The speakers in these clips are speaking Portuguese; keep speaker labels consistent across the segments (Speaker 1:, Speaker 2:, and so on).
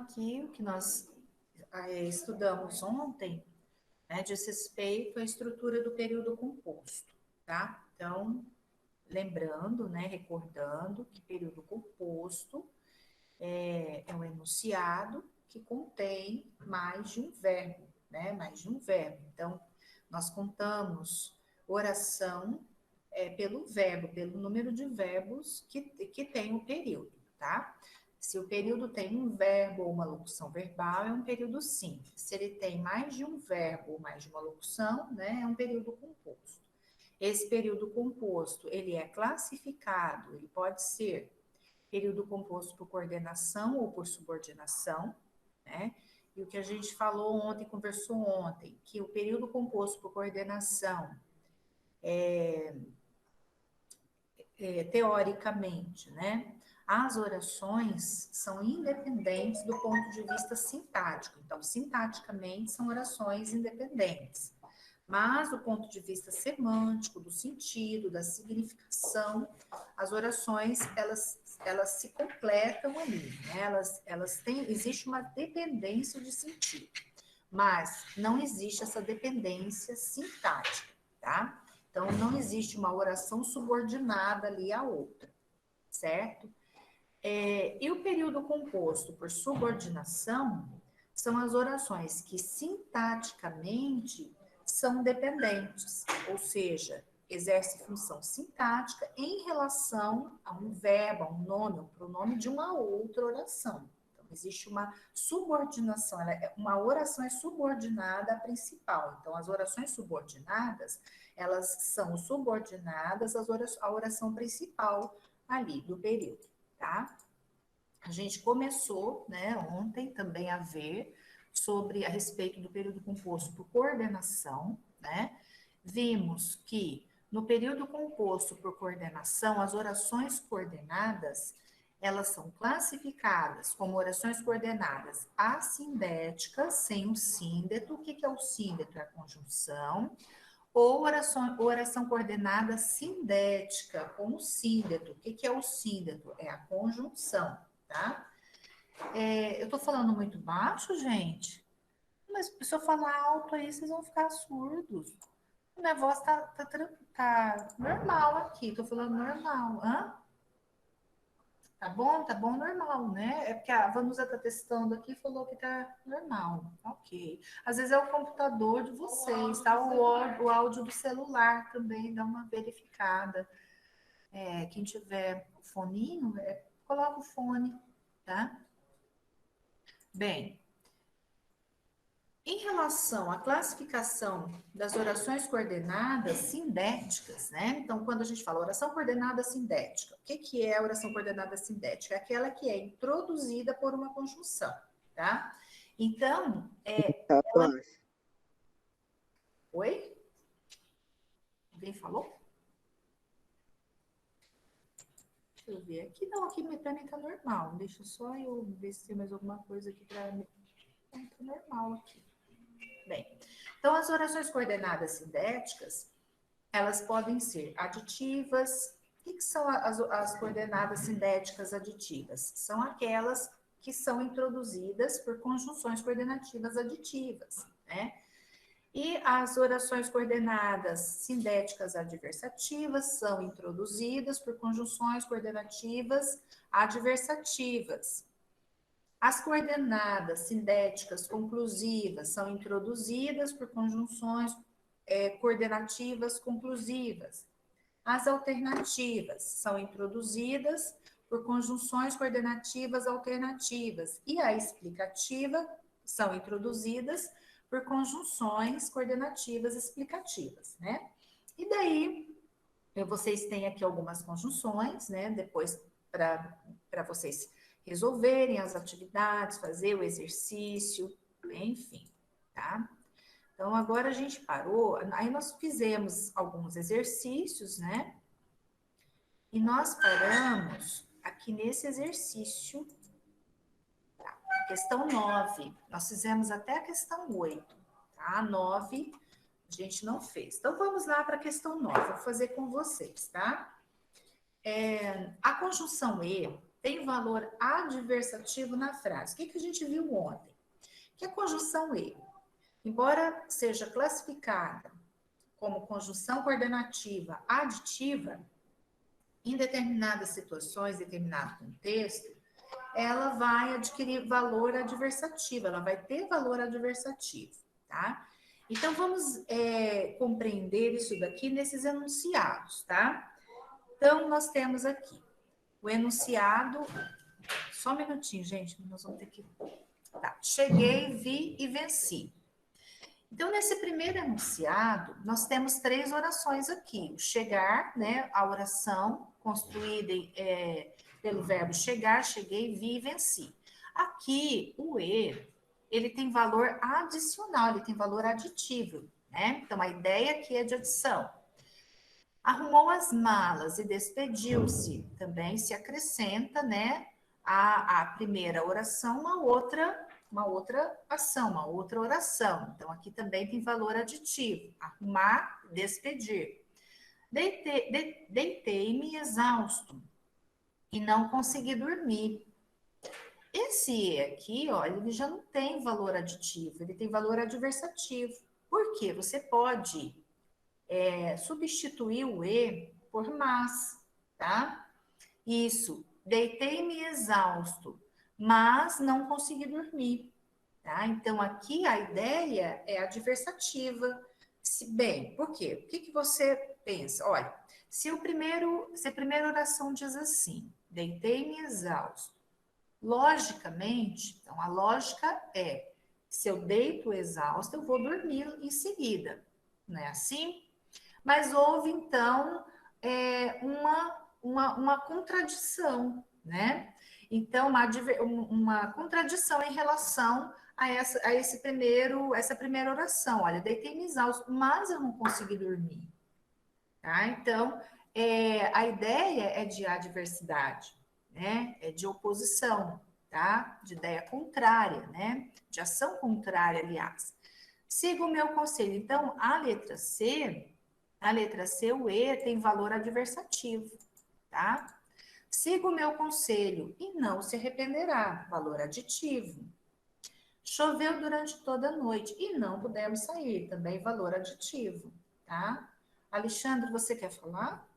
Speaker 1: aqui o que nós estudamos ontem, né, diz respeito à estrutura do período composto, tá? Então, lembrando, né, recordando que período composto é um enunciado que contém mais de um verbo, né? Mais de um verbo. Então, nós contamos oração pelo verbo, pelo número de verbos que tem o período, tá? Se o período tem um verbo ou uma locução verbal, é um período simples. Se ele tem mais de um verbo ou mais de uma locução, né, é um período composto. Esse período composto, ele é classificado, ele pode ser período composto por coordenação ou por subordinação, né? E o que a gente falou ontem, conversou ontem, que o período composto por coordenação, teoricamente, né? As orações são independentes do ponto de vista sintático. Então, sintaticamente, são orações independentes. Mas, do ponto de vista semântico, do sentido, da significação, as orações, elas se completam ali, né? Elas têm, existe uma dependência de sentido, mas não existe essa dependência sintática, tá? Então, não existe uma oração subordinada ali à outra, certo? E o período composto por subordinação são as orações que sintaticamente são dependentes, ou seja, exerce função sintática em relação a um verbo, a um nome, um pronome de uma outra oração. Então, existe uma subordinação, uma oração é subordinada à principal. Então, as orações subordinadas, elas são subordinadas à oração principal ali do período, tá? A gente começou, né, ontem também a ver a respeito do período composto por coordenação, né? Vimos que no período composto por coordenação, as orações coordenadas, elas são classificadas como orações coordenadas assindéticas, sem o síndeto. O que é o síndeto? É a conjunção. Ou oração coordenada sindética, com o síndeto. O que é o síndeto? É a conjunção, tá? Eu tô falando muito baixo, gente? Mas se eu falar alto aí, vocês vão ficar surdos. Minha voz tá normal aqui, tô falando normal. Hã? Tá bom, normal, né? É porque a Vanusa tá testando aqui e falou que tá normal. Ok. Às vezes é o computador de vocês, tá? O áudio do celular também dá uma verificada. Quem tiver o foninho, coloca o fone, tá? Bem, em relação à classificação das orações coordenadas sindéticas, né? Então, quando a gente fala oração coordenada sindética, o que é a oração coordenada sindética? É aquela que é introduzida por uma conjunção, tá? Então, Oi? Alguém falou? Deixa eu ver aqui. Não, aqui para mim tá normal. Deixa só eu ver se tem mais alguma coisa aqui para mim. Tá normal aqui. Bem, então as orações coordenadas sindéticas, elas podem ser aditivas. O que são as coordenadas sindéticas aditivas? São aquelas que são introduzidas por conjunções coordenativas aditivas, né? E as orações coordenadas sindéticas adversativas são introduzidas por conjunções coordenativas adversativas. As coordenadas sindéticas conclusivas são introduzidas por conjunções coordenativas conclusivas. As alternativas são introduzidas por conjunções coordenativas alternativas. E a explicativa são introduzidas por conjunções coordenativas explicativas, né? E daí, vocês têm aqui algumas conjunções, né? Depois, para vocês resolverem as atividades, fazer o exercício, enfim, tá? Então, agora a gente parou, aí nós fizemos alguns exercícios, né? E nós paramos aqui nesse exercício, tá? Questão 9. Nós fizemos até a questão 8, tá? 9 a gente não fez. Então, vamos lá para a questão 9. Vou fazer com vocês, tá? A conjunção E, tem valor adversativo na frase. O que a gente viu ontem? Que a conjunção E, embora seja classificada como conjunção coordenativa aditiva, em determinadas situações, determinado contexto, ela vai adquirir valor adversativo, ela vai ter valor adversativo, tá? Então, vamos compreender isso daqui nesses enunciados, tá? Então, nós temos aqui o enunciado. Só um minutinho, gente, nós vamos ter que. Tá. Cheguei, vi e venci. Então, nesse primeiro enunciado, nós temos 3 orações aqui. O chegar, né? A oração construída pelo verbo chegar, cheguei, vi e venci. Aqui, o E, ele tem valor adicional, ele tem valor aditivo, né? Então, a ideia aqui é de adição. Arrumou as malas e despediu-se. Também se acrescenta, né, a primeira oração, uma outra ação, uma outra oração. Então, aqui também tem valor aditivo. Arrumar, despedir. Deitei-me exausto e não consegui dormir. Esse E aqui, ó, ele já não tem valor aditivo, ele tem valor adversativo. Por quê? Você pode substituir o E por mas, tá? Isso, deitei-me exausto, mas não consegui dormir, tá? Então, aqui a ideia é adversativa. Bem, por quê? O que você pensa? Olha, se a primeira oração diz assim, deitei-me exausto, logicamente, então a lógica é, se eu deito exausto, eu vou dormir em seguida, não é assim? Mas houve, então, uma contradição, né? Então, uma contradição em relação a essa primeira oração. Olha, deitei-me exausto, mas eu não consegui dormir. Tá? Então, a ideia é de adversidade, né? É de oposição, tá? De ideia contrária, né? De ação contrária, aliás. Siga o meu conselho. Então, a letra C, o E tem valor adversativo, tá? Siga o meu conselho e não se arrependerá, valor aditivo. Choveu durante toda a noite e não pudemos sair, também valor aditivo, tá? Alexandre, você quer falar?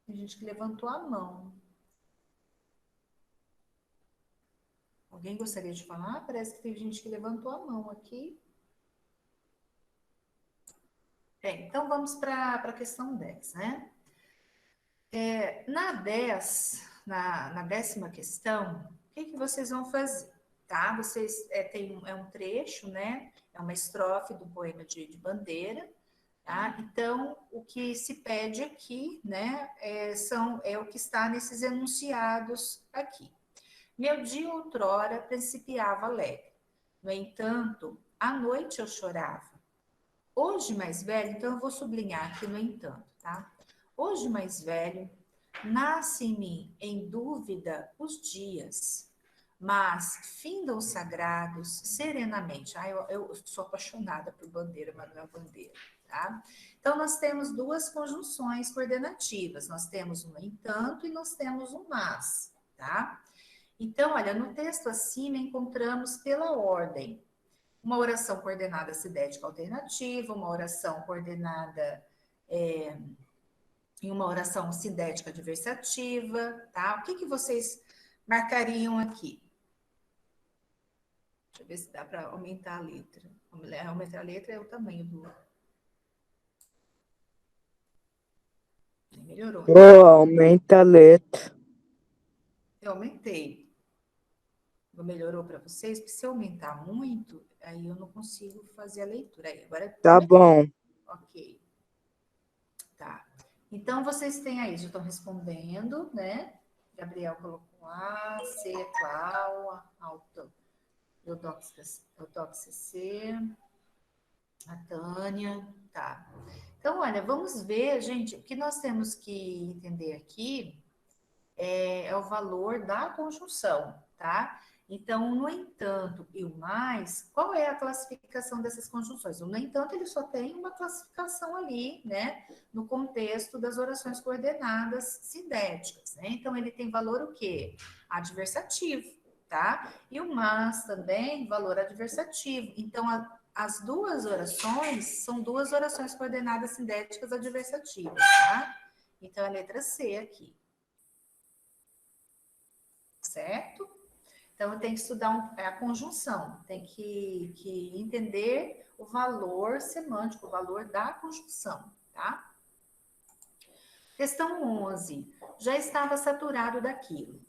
Speaker 1: Tem gente que levantou a mão. Alguém gostaria de falar? Parece que tem gente que levantou a mão aqui. Então vamos para a questão 10, né? Na 10, na 10ª questão, o que vocês vão fazer? Tá? Vocês tem um trecho, né? É uma estrofe do poema de Bandeira, tá? Então, o que se pede aqui, né, é o que está nesses enunciados aqui. Meu dia outrora principiava alegre, no entanto, à noite eu chorava. Hoje mais velho, então eu vou sublinhar aqui no entanto, tá? Hoje mais velho, nasce em mim em dúvida os dias, mas findam sagrados serenamente. Eu sou apaixonada por Bandeira, Manuel Bandeira, tá? Então, nós temos 2 conjunções coordenativas. Nós temos um no entanto e nós temos um mas, tá? Então, olha, no texto acima encontramos pela ordem uma oração coordenada sidética alternativa, uma oração coordenada em uma oração sidética adversativa, tá? O que vocês marcariam aqui? Deixa eu ver se dá para aumentar a letra. Aumentar a letra é o tamanho do... Melhorou.
Speaker 2: Oh, aumenta a letra.
Speaker 1: Eu aumentei. Melhorou para vocês? Porque se eu aumentar muito, aí eu não consigo fazer a leitura. Aí, agora
Speaker 2: Tá bom.
Speaker 1: Ok. Tá. Então, vocês têm aí, já estão respondendo, né? Gabriel colocou A, C, Clau, Eudoxia C, a Tânia, tá. Então, olha, vamos ver, gente, o que nós temos que entender aqui é o valor da conjunção, tá? Então, o no entanto e o mais, qual é a classificação dessas conjunções? O no entanto, ele só tem uma classificação ali, né, no contexto das orações coordenadas sindéticas, né? Então, ele tem valor o quê? Adversativo, tá? E o mas também, valor adversativo. Então, as duas orações são duas orações coordenadas sindéticas adversativas, tá? Então, a letra C aqui. Certo? Então, eu tenho que estudar a conjunção, tem que entender o valor semântico, o valor da conjunção, tá? Questão 11. Já estava saturado daquilo.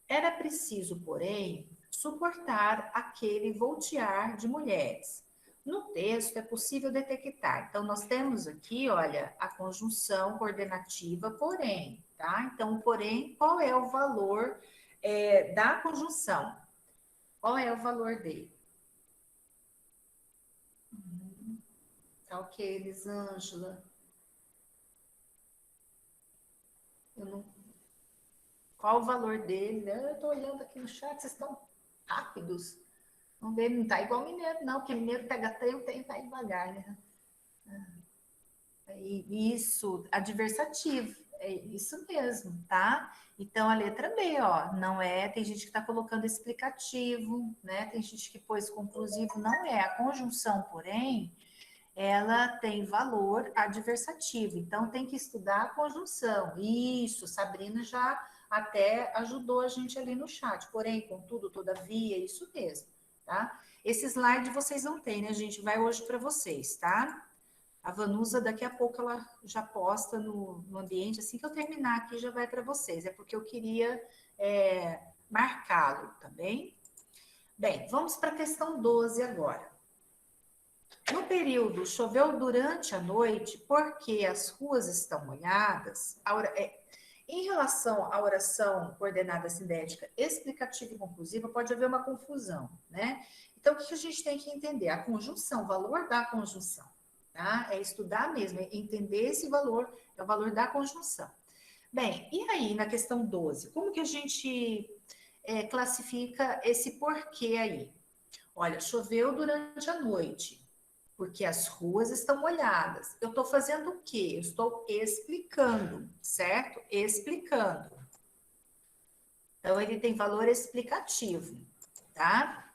Speaker 1: Era preciso, porém, suportar aquele voltear de mulheres. No texto é possível detectar. Então, nós temos aqui, olha, a conjunção coordenativa, porém, tá? Então, porém, qual é o valor da conjunção? Qual é o valor dele? Tá ok, Elisângela. Eu não... Qual o valor dele? Eu estou olhando aqui no chat, vocês estão rápidos. Vamos ver, não está igual mineiro, não, porque mineiro pega tempo e tá devagar, né? Isso, adversativo, é isso mesmo, tá? Então, a letra B, ó, não é, tem gente que está colocando explicativo, né? Tem gente que pôs conclusivo, não é. A conjunção, porém, ela tem valor adversativo, então tem que estudar a conjunção. Isso, Sabrina já até ajudou a gente ali no chat. Porém, contudo, todavia, isso mesmo, tá? Esse slide vocês não têm, né, gente? Vai hoje para vocês, tá? A Vanusa, daqui a pouco, ela já posta no ambiente. Assim que eu terminar aqui, já vai para vocês. É porque eu queria marcá-lo, tá bem? Bem, vamos para a questão 12 agora. No período choveu durante a noite porque as ruas estão molhadas. Em relação à oração coordenada sindética explicativa e conclusiva, pode haver uma confusão, né? Então, o que a gente tem que entender? A conjunção, o valor da conjunção, tá? É estudar mesmo, é entender esse valor, é o valor da conjunção. Bem, e aí na questão 12, como que a gente classifica esse porquê aí? Olha, choveu durante a noite porque as ruas estão molhadas. Eu estou fazendo o quê? Eu estou explicando, certo? Explicando. Então, ele tem valor explicativo, tá?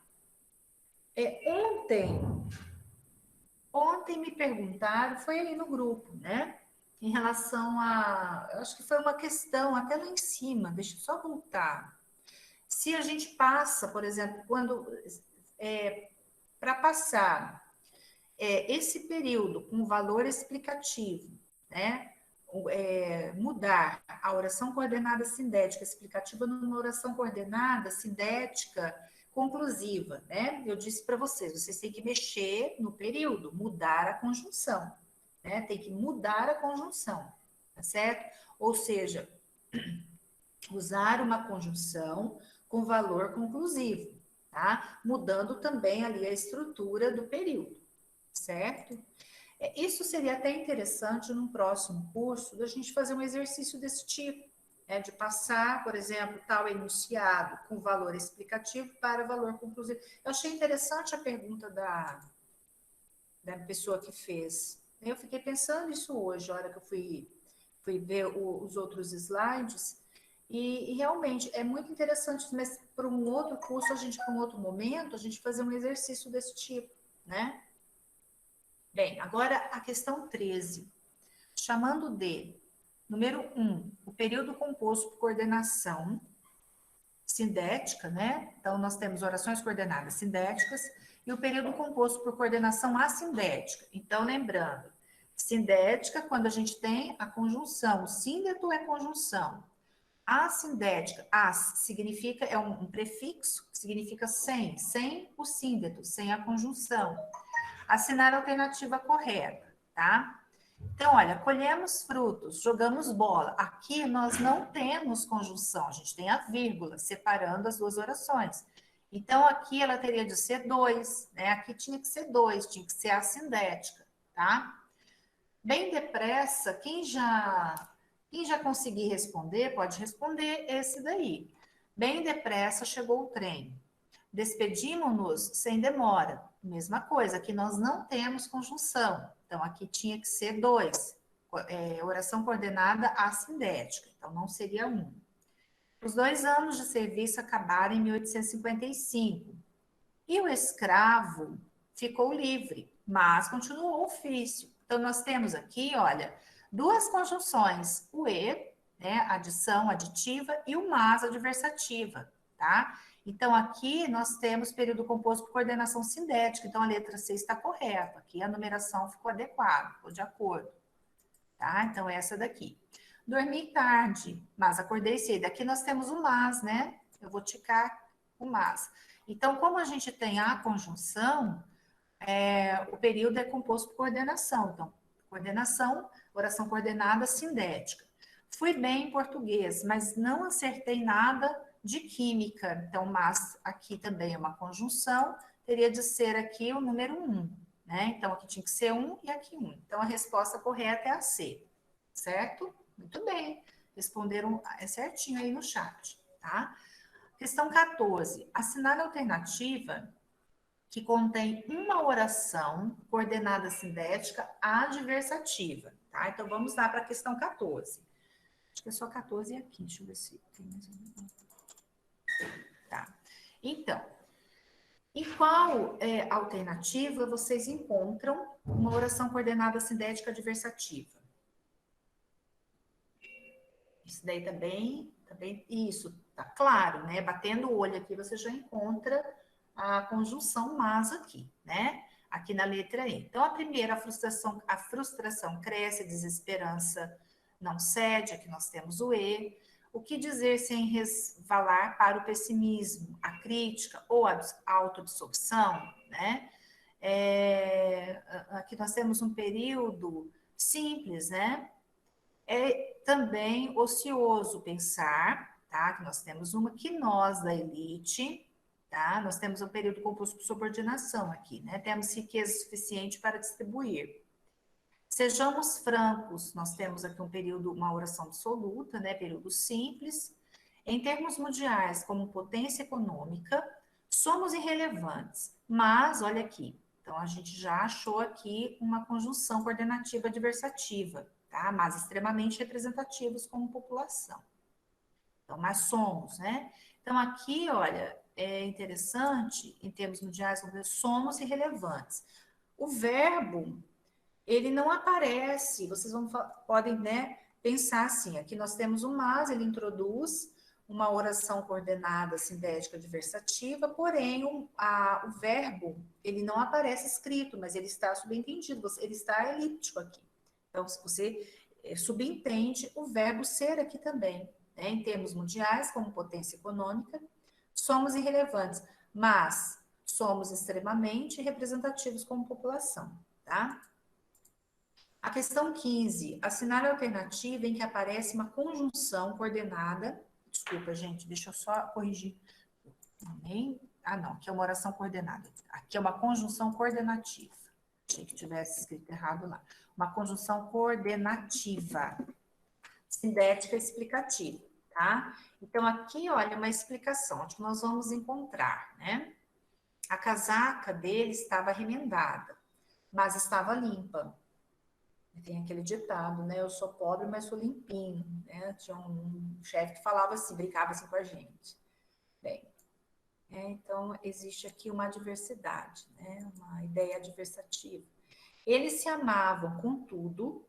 Speaker 1: Ontem me perguntaram, foi aí no grupo, né? Em relação a, acho que foi uma questão até lá em cima, deixa eu só voltar. Se a gente passa, por exemplo, para passar esse período com valor explicativo, né? Mudar a oração coordenada sindética explicativa numa oração coordenada sindética conclusiva, né? Eu disse para vocês têm que mexer no período, mudar a conjunção, né? Tem que mudar a conjunção, tá certo? Ou seja, usar uma conjunção com valor conclusivo, tá? Mudando também ali a estrutura do período, certo? Isso seria até interessante num próximo curso da gente fazer um exercício desse tipo, né? De passar, por exemplo, tal enunciado com valor explicativo para valor conclusivo. Eu achei interessante a pergunta da pessoa que fez. Eu fiquei pensando isso hoje, a hora que eu fui ver os outros slides, e realmente é muito interessante, mas para um outro curso, para um outro momento, a gente fazer um exercício desse tipo, né? Bem, agora a questão 13. Chamando de número 1, o período composto por coordenação sindética, né? Então, nós temos orações coordenadas sindéticas e o período composto por coordenação assindética. Então, lembrando, sindética, quando a gente tem a conjunção, o síndeto é conjunção. Assindética, as significa, é um prefixo, significa sem o síndeto, sem a conjunção. Assinar a alternativa correta, tá? Então, olha, colhemos frutos, jogamos bola. Aqui nós não temos conjunção, a gente tem a vírgula separando as duas orações. Então, aqui ela teria de ser 2, né? Aqui tinha que ser 2, tinha que ser assindética, tá? Bem depressa, quem já conseguir responder, pode responder esse daí. Bem depressa chegou o trem. Despedimos-nos sem demora. Mesma coisa, aqui nós não temos conjunção. Então, aqui tinha que ser 2. Oração coordenada assindética. Então, não seria 1. Os 2 anos de serviço acabaram em 1855. E o escravo ficou livre, mas continuou o ofício. Então, nós temos aqui, olha, 2 conjunções. O e, né, adição aditiva, e o mas adversativa, tá? Então, aqui nós temos período composto por coordenação sindética. Então, a letra C está correta. Aqui a numeração ficou adequada, ficou de acordo. Tá? Então, essa daqui. Dormi tarde, mas acordei cedo. Aqui nós temos o mas, né? Eu vou ticar o mas. Então, como a gente tem a conjunção, o período é composto por coordenação. Então, coordenação, oração coordenada sindética. Fui bem em português, mas não acertei nada de química. Então, mas aqui também é uma conjunção, teria de ser aqui o número 1, né? Então, aqui tinha que ser 1 e aqui 1. Então, a resposta correta é a C, certo? Muito bem, responderam certinho aí no chat, tá? Questão 14. Assinale a alternativa que contém uma oração coordenada sindética adversativa, tá? Então, vamos lá para a questão 14. Acho que é só 14 aqui, deixa eu ver se tem mais um. Tá. Então, em qual alternativa vocês encontram uma oração coordenada sindética adversativa? Isso daí também, isso, tá claro, né? Batendo o olho aqui, você já encontra a conjunção mas aqui, né? Aqui na letra E. Então, a primeira, a frustração cresce, a desesperança não cede, aqui nós temos o E. O que dizer sem resvalar para o pessimismo, a crítica ou a autoabsorção, né? Aqui nós temos um período simples, né? É também ocioso pensar, tá? Que nós temos uma que nós da elite, tá? Nós temos um período composto por subordinação aqui, né? Temos riqueza suficiente para distribuir. Sejamos francos, nós temos aqui um período, uma oração absoluta, né? Período simples. Em termos mundiais, como potência econômica, somos irrelevantes. Mas, olha aqui, então a gente já achou aqui uma conjunção coordenativa adversativa, tá? Mas extremamente representativos como população. Então, mas somos, né? Então, aqui, olha, é interessante, em termos mundiais, somos irrelevantes. O verbo, ele não aparece, vocês podem, né, pensar assim, aqui nós temos o mas, ele introduz uma oração coordenada sindética adversativa, porém o verbo, ele não aparece escrito, mas ele está subentendido, ele está elíptico aqui. Então, se você subentende o verbo ser aqui também, né? Em termos mundiais, como potência econômica, somos irrelevantes, mas somos extremamente representativos como população, tá? A questão 15, assinale a alternativa em que aparece uma conjunção coordenada. Desculpa, gente, deixa eu só corrigir. Não, aqui é uma oração coordenada. Aqui é uma conjunção coordenativa. Achei que tivesse escrito errado lá. Uma conjunção coordenativa, sindética explicativa, tá? Então, aqui, olha, uma explicação, onde nós vamos encontrar, né? A casaca dele estava remendada, mas estava limpa. Tem aquele ditado, né? Eu sou pobre, mas sou limpinho, né? Tinha um chefe que falava assim, brincava assim com a gente. Bem, então existe aqui uma adversidade, né? Uma ideia adversativa. Eles se amavam, contudo,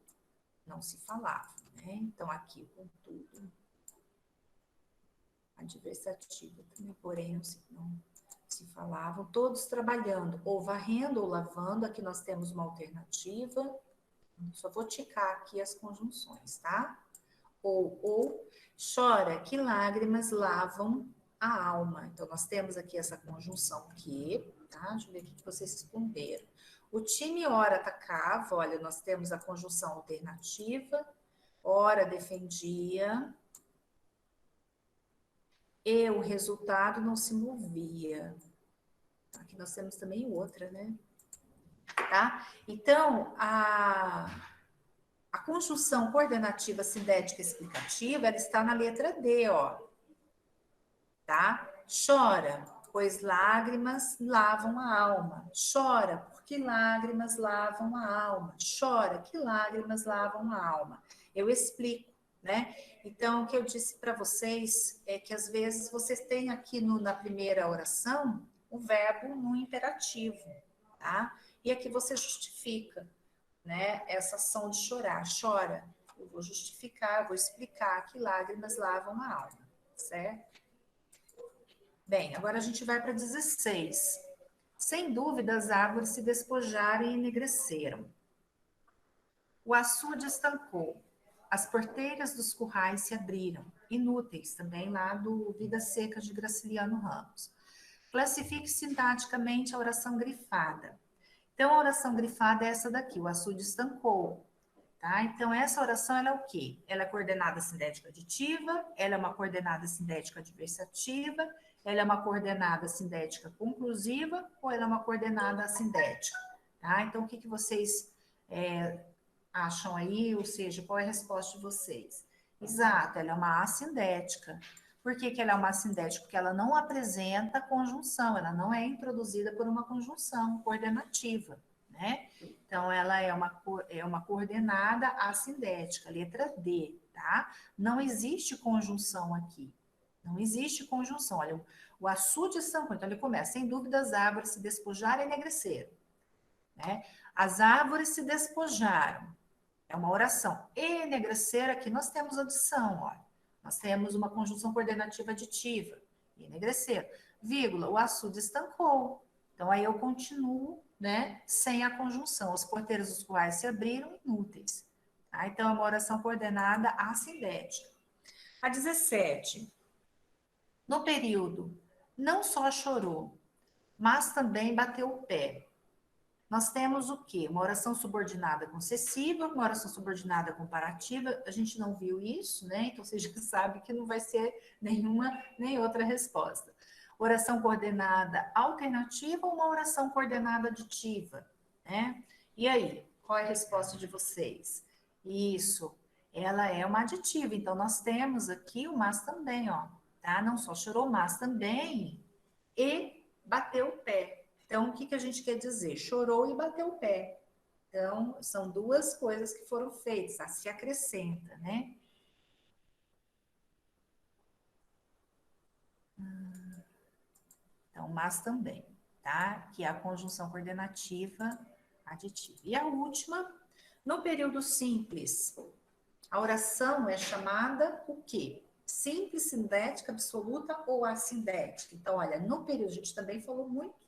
Speaker 1: não se falavam, né? Então aqui, contudo, adversativa também, porém não se falavam, todos trabalhando, ou varrendo ou lavando. Aqui nós temos uma alternativa. Só vou ticar aqui as conjunções, tá? Ou, chora que lágrimas lavam a alma. Então, nós temos aqui essa conjunção que, tá? Deixa eu ver o que vocês responderam. O time ora atacava, olha, nós temos a conjunção alternativa, ora defendia, e o resultado não se movia. Aqui nós temos também outra, né? Tá? Então, a conjunção coordenativa sindética explicativa, ela está na letra D, ó. Tá? Chora. pois lágrimas lavam a alma. Chora, porque lágrimas lavam a alma. Chora, que lágrimas lavam a alma. Eu explico, né? Então, o que eu disse para vocês é que às vezes vocês têm aqui na primeira oração o verbo no imperativo, tá? E aqui você justifica, né? Essa ação de chorar. Chora. Eu vou justificar, vou explicar que lágrimas lavam a alma, certo? Bem, agora a gente vai para 16. Sem dúvida, as árvores se despojaram e enegreceram. O açude estancou. As porteiras dos currais se abriram. Inúteis, também lá do Vidas Secas de Graciliano Ramos. Classifique sintaticamente a oração grifada. Então, a oração grifada é essa daqui, o açude estancou. Tá? Então, essa oração ela é o quê? Ela é coordenada sindética aditiva, ela é uma coordenada sindética adversativa, ela é uma coordenada sindética conclusiva ou ela é uma coordenada assindética? Tá? Então, o que vocês acham aí? Ou seja, qual é a resposta de vocês? Exato, ela é uma assindética. Por que ela é uma assindética? Porque ela não apresenta conjunção, ela não é introduzida por uma conjunção coordenativa, né? Então, ela é uma coordenada assindética, letra D, tá? Não existe conjunção aqui. Não existe conjunção. Olha, o açude estancou. Então, ele começa, sem dúvida, as árvores se despojaram e enegreceram, né? As árvores se despojaram. É uma oração. Enegrecer, aqui nós temos adição, olha. Nós temos uma conjunção coordenativa aditiva. Enegrecer. Vírgula, o açude estancou. Então, aí eu continuo, né, sem a conjunção. Os porteiros dos currais se abriram, inúteis. Tá? Então, é uma oração coordenada assindética. A 17. No período, não só chorou, mas também bateu o pé. Nós temos o quê? Uma oração subordinada concessiva, uma oração subordinada comparativa. A gente não viu isso, né? Então, você já sabe que não vai ser nenhuma nem outra resposta. Oração coordenada alternativa ou uma oração coordenada aditiva, né? E aí, qual é a resposta de vocês? Isso, ela é uma aditiva. Então, nós temos aqui o mas também, ó, tá? Não só chorou, mas também e bateu o pé. Então, o que a gente quer dizer? Chorou e bateu o pé. Então, são duas coisas que foram feitas, se acrescenta, né? Então, mas também, tá? Que é a conjunção coordenativa aditiva. E a última, no período simples, a oração é chamada o quê? Simples, sindética, absoluta ou assindética? Então, olha, no período, a gente também falou muito,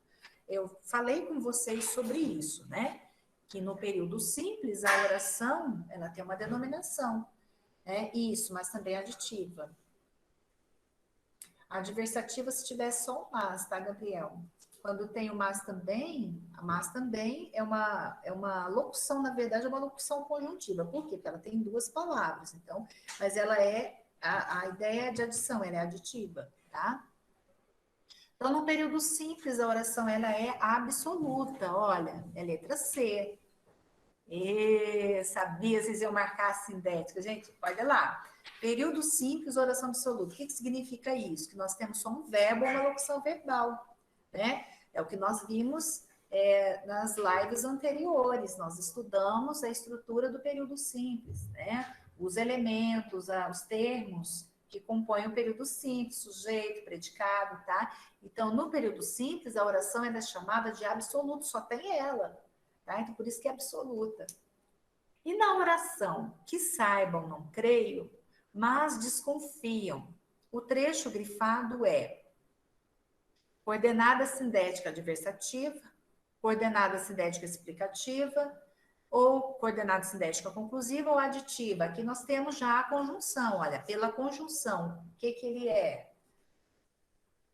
Speaker 1: eu falei com vocês sobre isso, né? Que no período simples, a oração, ela tem uma denominação, né? Isso, mas também aditiva. A adversativa, se tiver só o mas, tá, Gabriel? Quando tem o mas também, a mas também é uma locução, na verdade, é uma locução conjuntiva. Por quê? Porque ela tem duas palavras, então, mas ela a ideia de adição, ela é aditiva, tá? Então, no período simples, a oração, ela é absoluta, olha, é letra C. Sabia, vocês iam marcar a sindética. Gente, olha lá. Período simples, oração absoluta. O que significa isso? Que nós temos só um verbo ou uma locução verbal, né? É o que nós vimos nas lives anteriores. Nós estudamos a estrutura do período simples, né? Os elementos, os termos que compõem o período simples, sujeito, predicado, tá? Então, no período simples, a oração é chamada de absoluto, só tem ela. Tá? Então, por isso que é absoluta. E na oração, que saibam, não creio, mas desconfiam. O trecho grifado é coordenada sindética adversativa, coordenada sindética explicativa, ou coordenada sindética conclusiva ou aditiva. Aqui nós temos já a conjunção, olha, pela conjunção, o que ele é?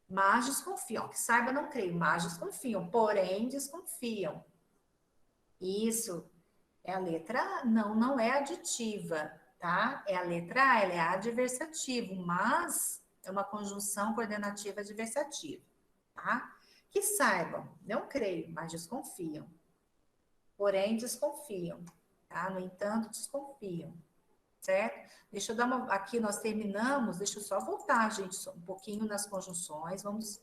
Speaker 1: Mas desconfiam, que saiba, não creio, mas desconfiam, porém desconfiam. Isso é a letra A. Não, não é aditiva, tá? É a letra A, ela é adversativo, mas é uma conjunção coordenativa adversativa, tá? Que saibam, não creio, mas desconfiam. Porém, desconfiam, tá? No entanto, desconfiam, certo? Deixa eu dar uma... Aqui nós terminamos, deixa eu só voltar, gente, um pouquinho nas conjunções, vamos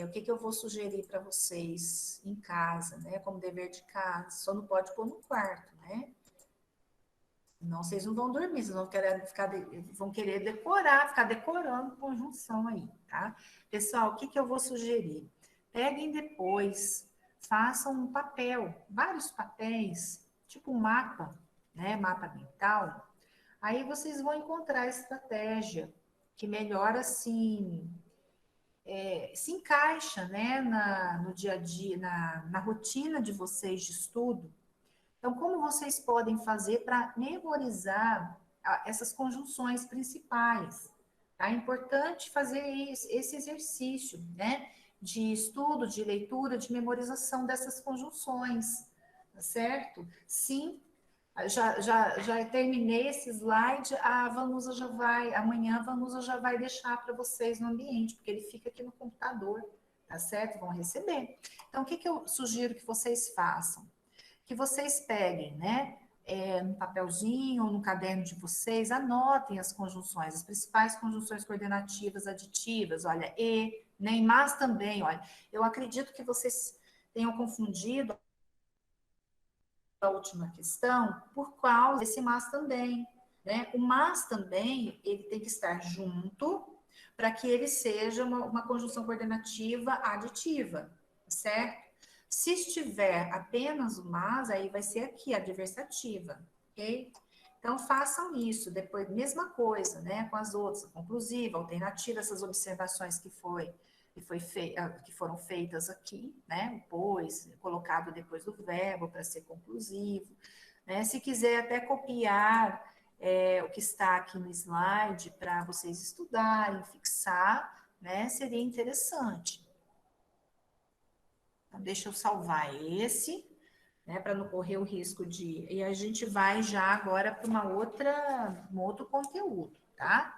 Speaker 1: o que eu vou sugerir para vocês em casa, né? Como dever de casa. Só não pode pôr no quarto, né? Não, vocês não vão dormir, vocês vão querer decorar, ficar decorando conjunção aí, tá? Pessoal, o que eu vou sugerir? Peguem depois, façam um papel, vários papéis, tipo um mapa, né? Mapa mental. Aí vocês vão encontrar a estratégia que melhor assim se encaixa, né, no dia a dia, na rotina de vocês de estudo. Então, como vocês podem fazer para memorizar essas conjunções principais? Tá? É importante fazer esse exercício, né? De estudo, de leitura, de memorização dessas conjunções, tá certo? Sim, já terminei esse slide, a Vanusa já vai, amanhã a Vanusa já vai deixar para vocês no ambiente, porque ele fica aqui no computador, tá certo? Vão receber. Então, o que eu sugiro que vocês façam? Que vocês peguem, né, no papelzinho ou no caderno de vocês, anotem as conjunções, as principais conjunções coordenativas aditivas, olha, e, né, e mas também, olha, eu acredito que vocês tenham confundido a última questão por causa desse mas também, né? O mas também, ele tem que estar junto para que ele seja uma conjunção coordenativa aditiva, certo? Se estiver apenas o mas, aí vai ser aqui, a adversativa, ok? Então, façam isso. Depois, mesma coisa, né? Com as outras, a conclusiva, a alternativa, essas observações que foram feitas aqui, né? Depois, colocado depois do verbo para ser conclusivo. Né? Se quiser até copiar o que está aqui no slide para vocês estudarem, fixar, né? Seria interessante. Então, deixa eu salvar esse, né? Para não correr o risco de... E a gente vai já agora para um outro conteúdo, tá?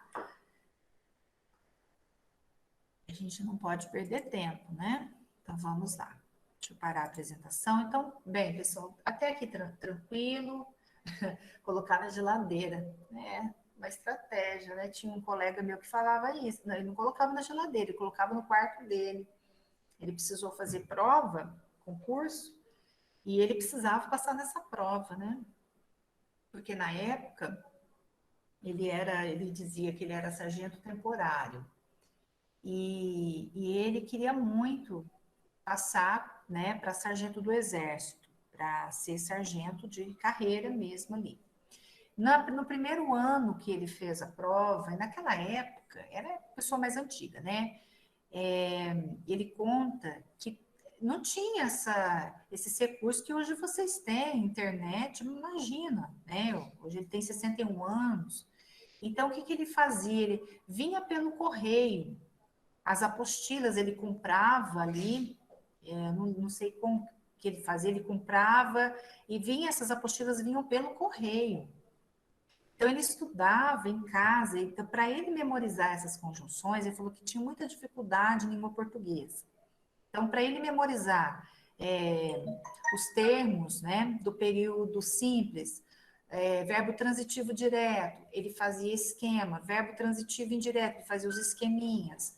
Speaker 1: A gente não pode perder tempo, né? Então, vamos lá. Deixa eu parar a apresentação. Então, bem, pessoal, até aqui tranquilo. Colocar na geladeira, né? Uma estratégia, né? Tinha um colega meu que falava isso. Não, ele não colocava na geladeira, ele colocava no quarto dele. Ele precisou fazer prova, concurso, e ele precisava passar nessa prova, né? Porque na época ele dizia que ele era sargento temporário. E ele queria muito passar, né, para sargento do exército, para ser sargento de carreira mesmo ali. No primeiro ano que ele fez a prova, e naquela época, era a pessoa mais antiga, né? Ele conta que não tinha esses recursos que hoje vocês têm, internet, imagina, né? Hoje ele tem 61 anos. Então, o que ele fazia? Ele vinha pelo correio, as apostilas ele comprava ali, não sei como que ele fazia, ele comprava e essas apostilas vinham pelo correio. Então ele estudava em casa, então para ele memorizar essas conjunções, ele falou que tinha muita dificuldade em língua portuguesa. Então para ele memorizar os termos, né, do período simples, verbo transitivo direto, ele fazia esquema, verbo transitivo indireto, ele fazia os esqueminhas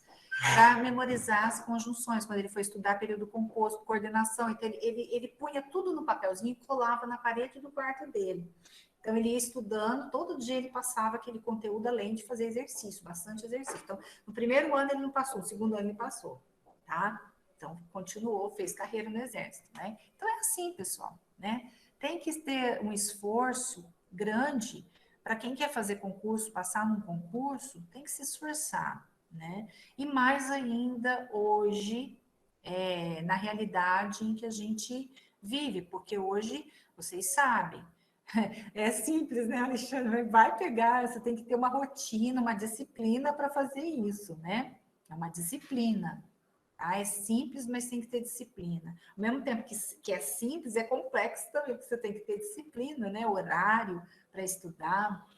Speaker 1: para memorizar as conjunções, quando ele foi estudar período composto, coordenação, então ele punha tudo no papelzinho e colava na parede do quarto dele. Então, ele ia estudando, todo dia ele passava aquele conteúdo, além de fazer exercício, bastante exercício. Então, no primeiro ano ele não passou, no segundo ano ele passou, tá? Então, continuou, fez carreira no exército, né? Então, é assim, pessoal, né? Tem que ter um esforço grande para quem quer fazer concurso, passar num concurso, tem que se esforçar, né? E mais ainda hoje, na realidade em que a gente vive, porque hoje, vocês sabem, é simples, né, Alexandre? Vai pegar, você tem que ter uma rotina, uma disciplina para fazer isso, né? É uma disciplina. Tá? É simples, mas tem que ter disciplina. Ao mesmo tempo que é simples, é complexo também, porque você tem que ter disciplina, né? Horário para estudar.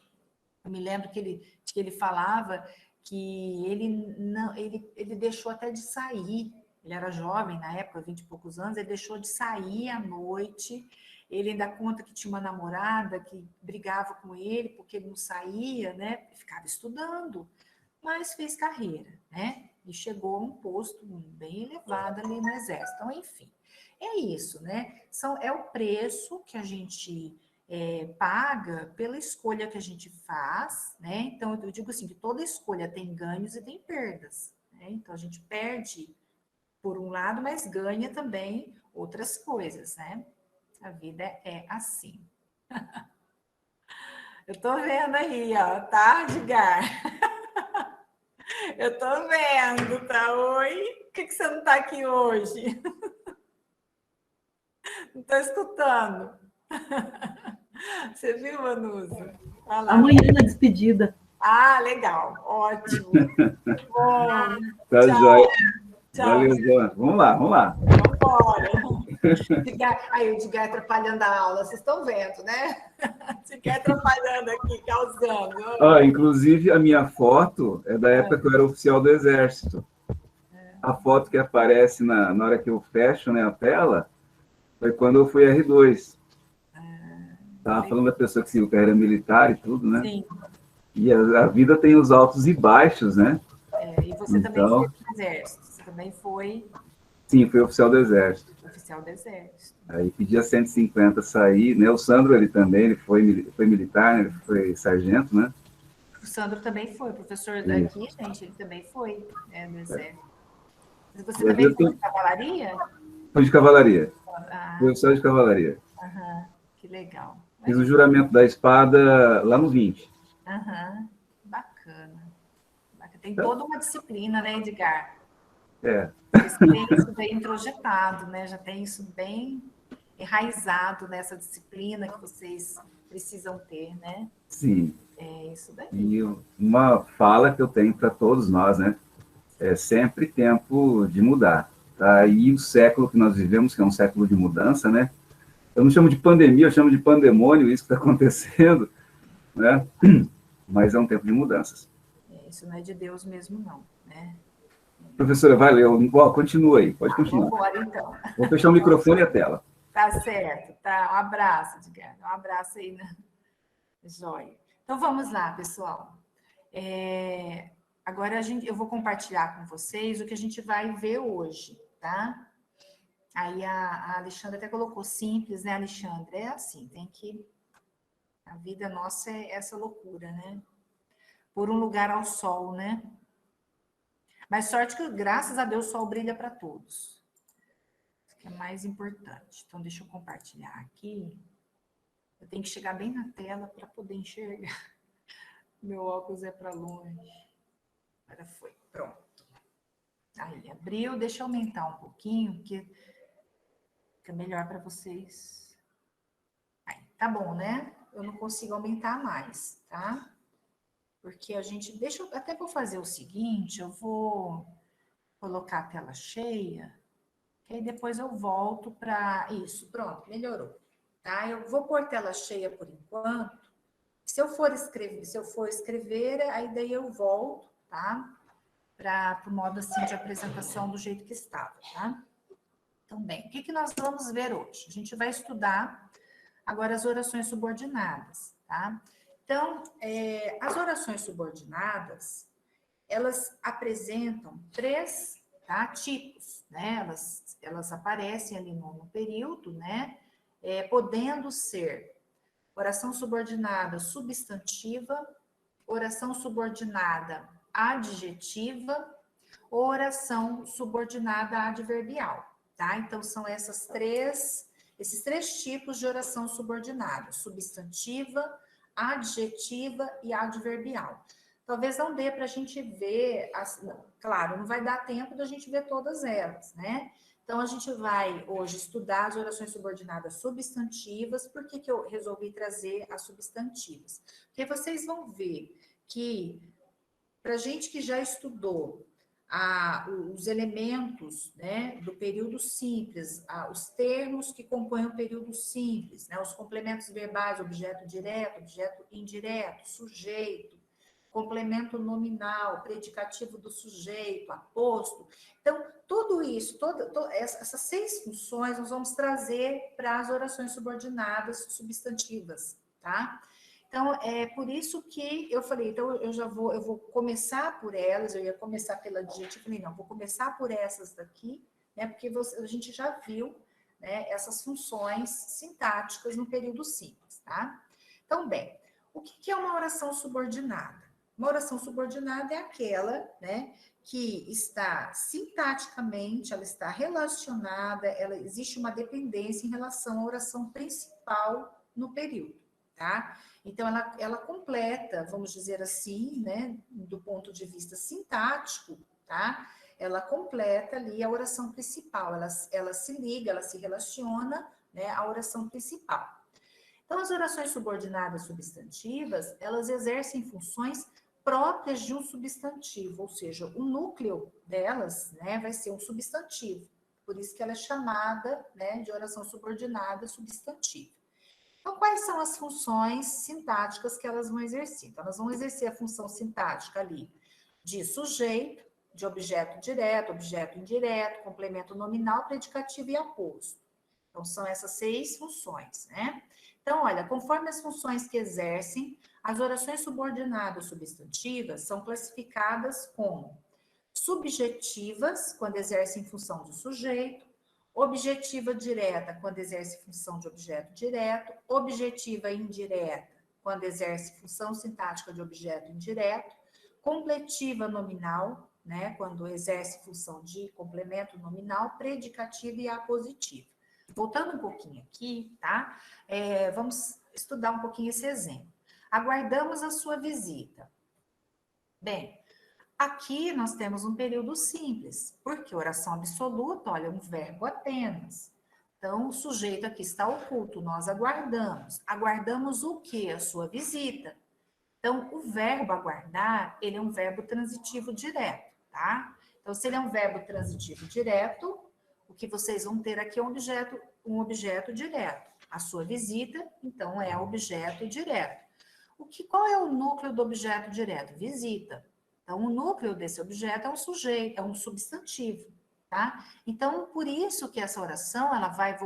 Speaker 1: Eu me lembro que ele falava que ele deixou até de sair. Ele era jovem na época, 20 e poucos anos, ele deixou de sair à noite. Ele ainda conta que tinha uma namorada que brigava com ele porque ele não saía, né? Ficava estudando, mas fez carreira, né? e chegou a um posto bem elevado ali no exército. Então, enfim, é isso, né? É o preço que a gente paga pela escolha que a gente faz, né? Então, eu digo assim, que toda escolha tem ganhos e tem perdas, né? Então, a gente perde por um lado, mas ganha também outras coisas, né? A vida é assim. Eu tô vendo aí, ó, tá, Edgar? Eu tô vendo, tá? Oi? Por que você não tá aqui hoje? Não tô escutando. Você viu, Vanusa? Olha lá.
Speaker 3: Amanhã na despedida.
Speaker 1: Ah, legal. Ótimo. Bom,
Speaker 4: Tá
Speaker 1: tchau.
Speaker 4: joia.
Speaker 1: Tchau.
Speaker 4: Valeu, Zé. Vamos lá, vamos lá.
Speaker 1: Vambora. Aí o Edgar atrapalhando a aula, vocês estão vendo, né? Edgar atrapalhando aqui, causando.
Speaker 4: Inclusive, a minha foto é da época que eu era oficial do Exército. A foto que aparece na hora que eu fecho, né, a tela foi quando eu fui R2. Estava falando da pessoa que seguiu carreira militar e tudo, né?
Speaker 1: Sim.
Speaker 4: E a vida tem os altos e baixos, né?
Speaker 1: E você também foi do Exército, você também foi...
Speaker 4: Sim, fui oficial do Exército.
Speaker 1: Oficial do Exército.
Speaker 4: Aí pedi a 150 sair, né? O Sandro, ele também, ele foi militar, né? Ele foi sargento, né?
Speaker 1: O Sandro também foi, professor daqui, gente, ele também foi, né, no Exército. Você também foi de cavalaria?
Speaker 4: Fui de cavalaria. Fui
Speaker 1: Ah,
Speaker 4: oficial de cavalaria.
Speaker 1: que legal.
Speaker 4: Fiz o juramento da espada lá no 20.
Speaker 1: Bacana. Tem toda uma disciplina, né, Edgar?
Speaker 4: É.
Speaker 1: Vocês têm isso bem introjetado, né? Já tem isso bem enraizado nessa disciplina que vocês precisam ter, né?
Speaker 4: Sim.
Speaker 1: É isso daí.
Speaker 4: E uma fala que eu tenho para todos nós, né? É sempre tempo de mudar. Tá? E o século que nós vivemos, que é um século de mudança, né? Eu não chamo de pandemia, eu chamo de pandemônio, isso que está acontecendo, né? Mas é um tempo de mudanças.
Speaker 1: Isso não é de Deus mesmo, não, né?
Speaker 4: Professora, valeu. Continua aí, pode continuar.
Speaker 1: Vamos embora, então.
Speaker 4: Vou fechar o microfone e a tela.
Speaker 1: Tá certo, tá. Um abraço, Edgar. Um abraço aí, né? Joia. Então, vamos lá, pessoal. Agora, eu vou compartilhar com vocês o que a gente vai ver hoje, tá? Aí, a Alexandra até colocou simples, né, Alexandre? É assim, tem que... A vida nossa é essa loucura, né? Por um lugar ao sol, né? Mas sorte que, graças a Deus, o sol brilha para todos. Isso que é mais importante. Então, deixa eu compartilhar aqui. Eu tenho que chegar bem na tela para poder enxergar. Meu óculos é para longe. Agora foi. Pronto. Aí, abriu. Deixa eu aumentar um pouquinho, porque fica melhor para vocês. Aí, tá bom, né? Eu não consigo aumentar mais, tá? Porque a gente... até vou fazer o seguinte, eu vou colocar a tela cheia, que aí depois eu volto para... Isso, pronto, melhorou. Tá? Eu vou pôr tela cheia por enquanto. Se eu for escrever, aí daí eu volto, tá? Para o modo assim de apresentação do jeito que estava, tá? Então, bem, o que nós vamos ver hoje? A gente vai estudar agora as orações subordinadas, tá? Então, as orações subordinadas, elas apresentam três, tá, tipos, né? Elas aparecem ali no período, né? Podendo ser oração subordinada substantiva, oração subordinada adjetiva, oração subordinada adverbial, tá? Então, são esses três tipos de oração subordinada: substantiva, adjetiva e adverbial. Talvez não dê para a gente ver, claro, não vai dar tempo da gente ver todas elas, né? Então, a gente vai hoje estudar as orações subordinadas substantivas. Por que eu resolvi trazer as substantivas? Porque vocês vão ver que, para gente que já estudou os elementos, né, do período simples, os termos que compõem o período simples, né, os complementos verbais, objeto direto, objeto indireto, sujeito, complemento nominal, predicativo do sujeito, aposto. Então, tudo isso, essas 6 funções nós vamos trazer para as orações subordinadas substantivas, tá? Então, é por isso que eu falei, então eu vou começar por elas, eu ia começar pela adjetivo, falei, não, vou começar por essas daqui, né, porque a gente já viu, né, essas funções sintáticas no período simples, tá? Então, bem, o que é uma oração subordinada? Uma oração subordinada é aquela, né, que está sintaticamente, ela está relacionada, ela existe uma dependência em relação à oração principal no período, tá? Então, ela completa, vamos dizer assim, né, do ponto de vista sintático, tá? Ela completa ali a oração principal, ela se liga, ela se relaciona, né, à oração principal. Então, as orações subordinadas substantivas, elas exercem funções próprias de um substantivo, ou seja, o núcleo delas, né, vai ser um substantivo. Por isso que ela é chamada, né, de oração subordinada substantiva. Então, quais são as funções sintáticas que elas vão exercer? Então, elas vão exercer a função sintática ali de sujeito, de objeto direto, objeto indireto, complemento nominal, predicativo e aposto. Então, são essas 6 funções, né? Então, olha, conforme as funções que exercem, as orações subordinadas substantivas são classificadas como subjetivas, quando exercem função do sujeito, objetiva direta, quando exerce função de objeto direto, objetiva indireta, quando exerce função sintática de objeto indireto, completiva nominal, né, quando exerce função de complemento nominal, predicativa e apositiva. Voltando um pouquinho aqui, tá? Vamos estudar um pouquinho esse exemplo. Aguardamos a sua visita. Bem, aqui nós temos um período simples, porque oração absoluta, olha, um verbo apenas. Então, o sujeito aqui está oculto, nós aguardamos. Aguardamos o quê? A sua visita. Então, o verbo aguardar, ele é um verbo transitivo direto, tá? Então, se ele é um verbo transitivo direto, o que vocês vão ter aqui é um objeto direto. A sua visita, então, é objeto direto. Qual é o núcleo do objeto direto? Visita. Então, o núcleo desse objeto é um sujeito, é um substantivo, tá? Então, por isso que essa oração, ela vai,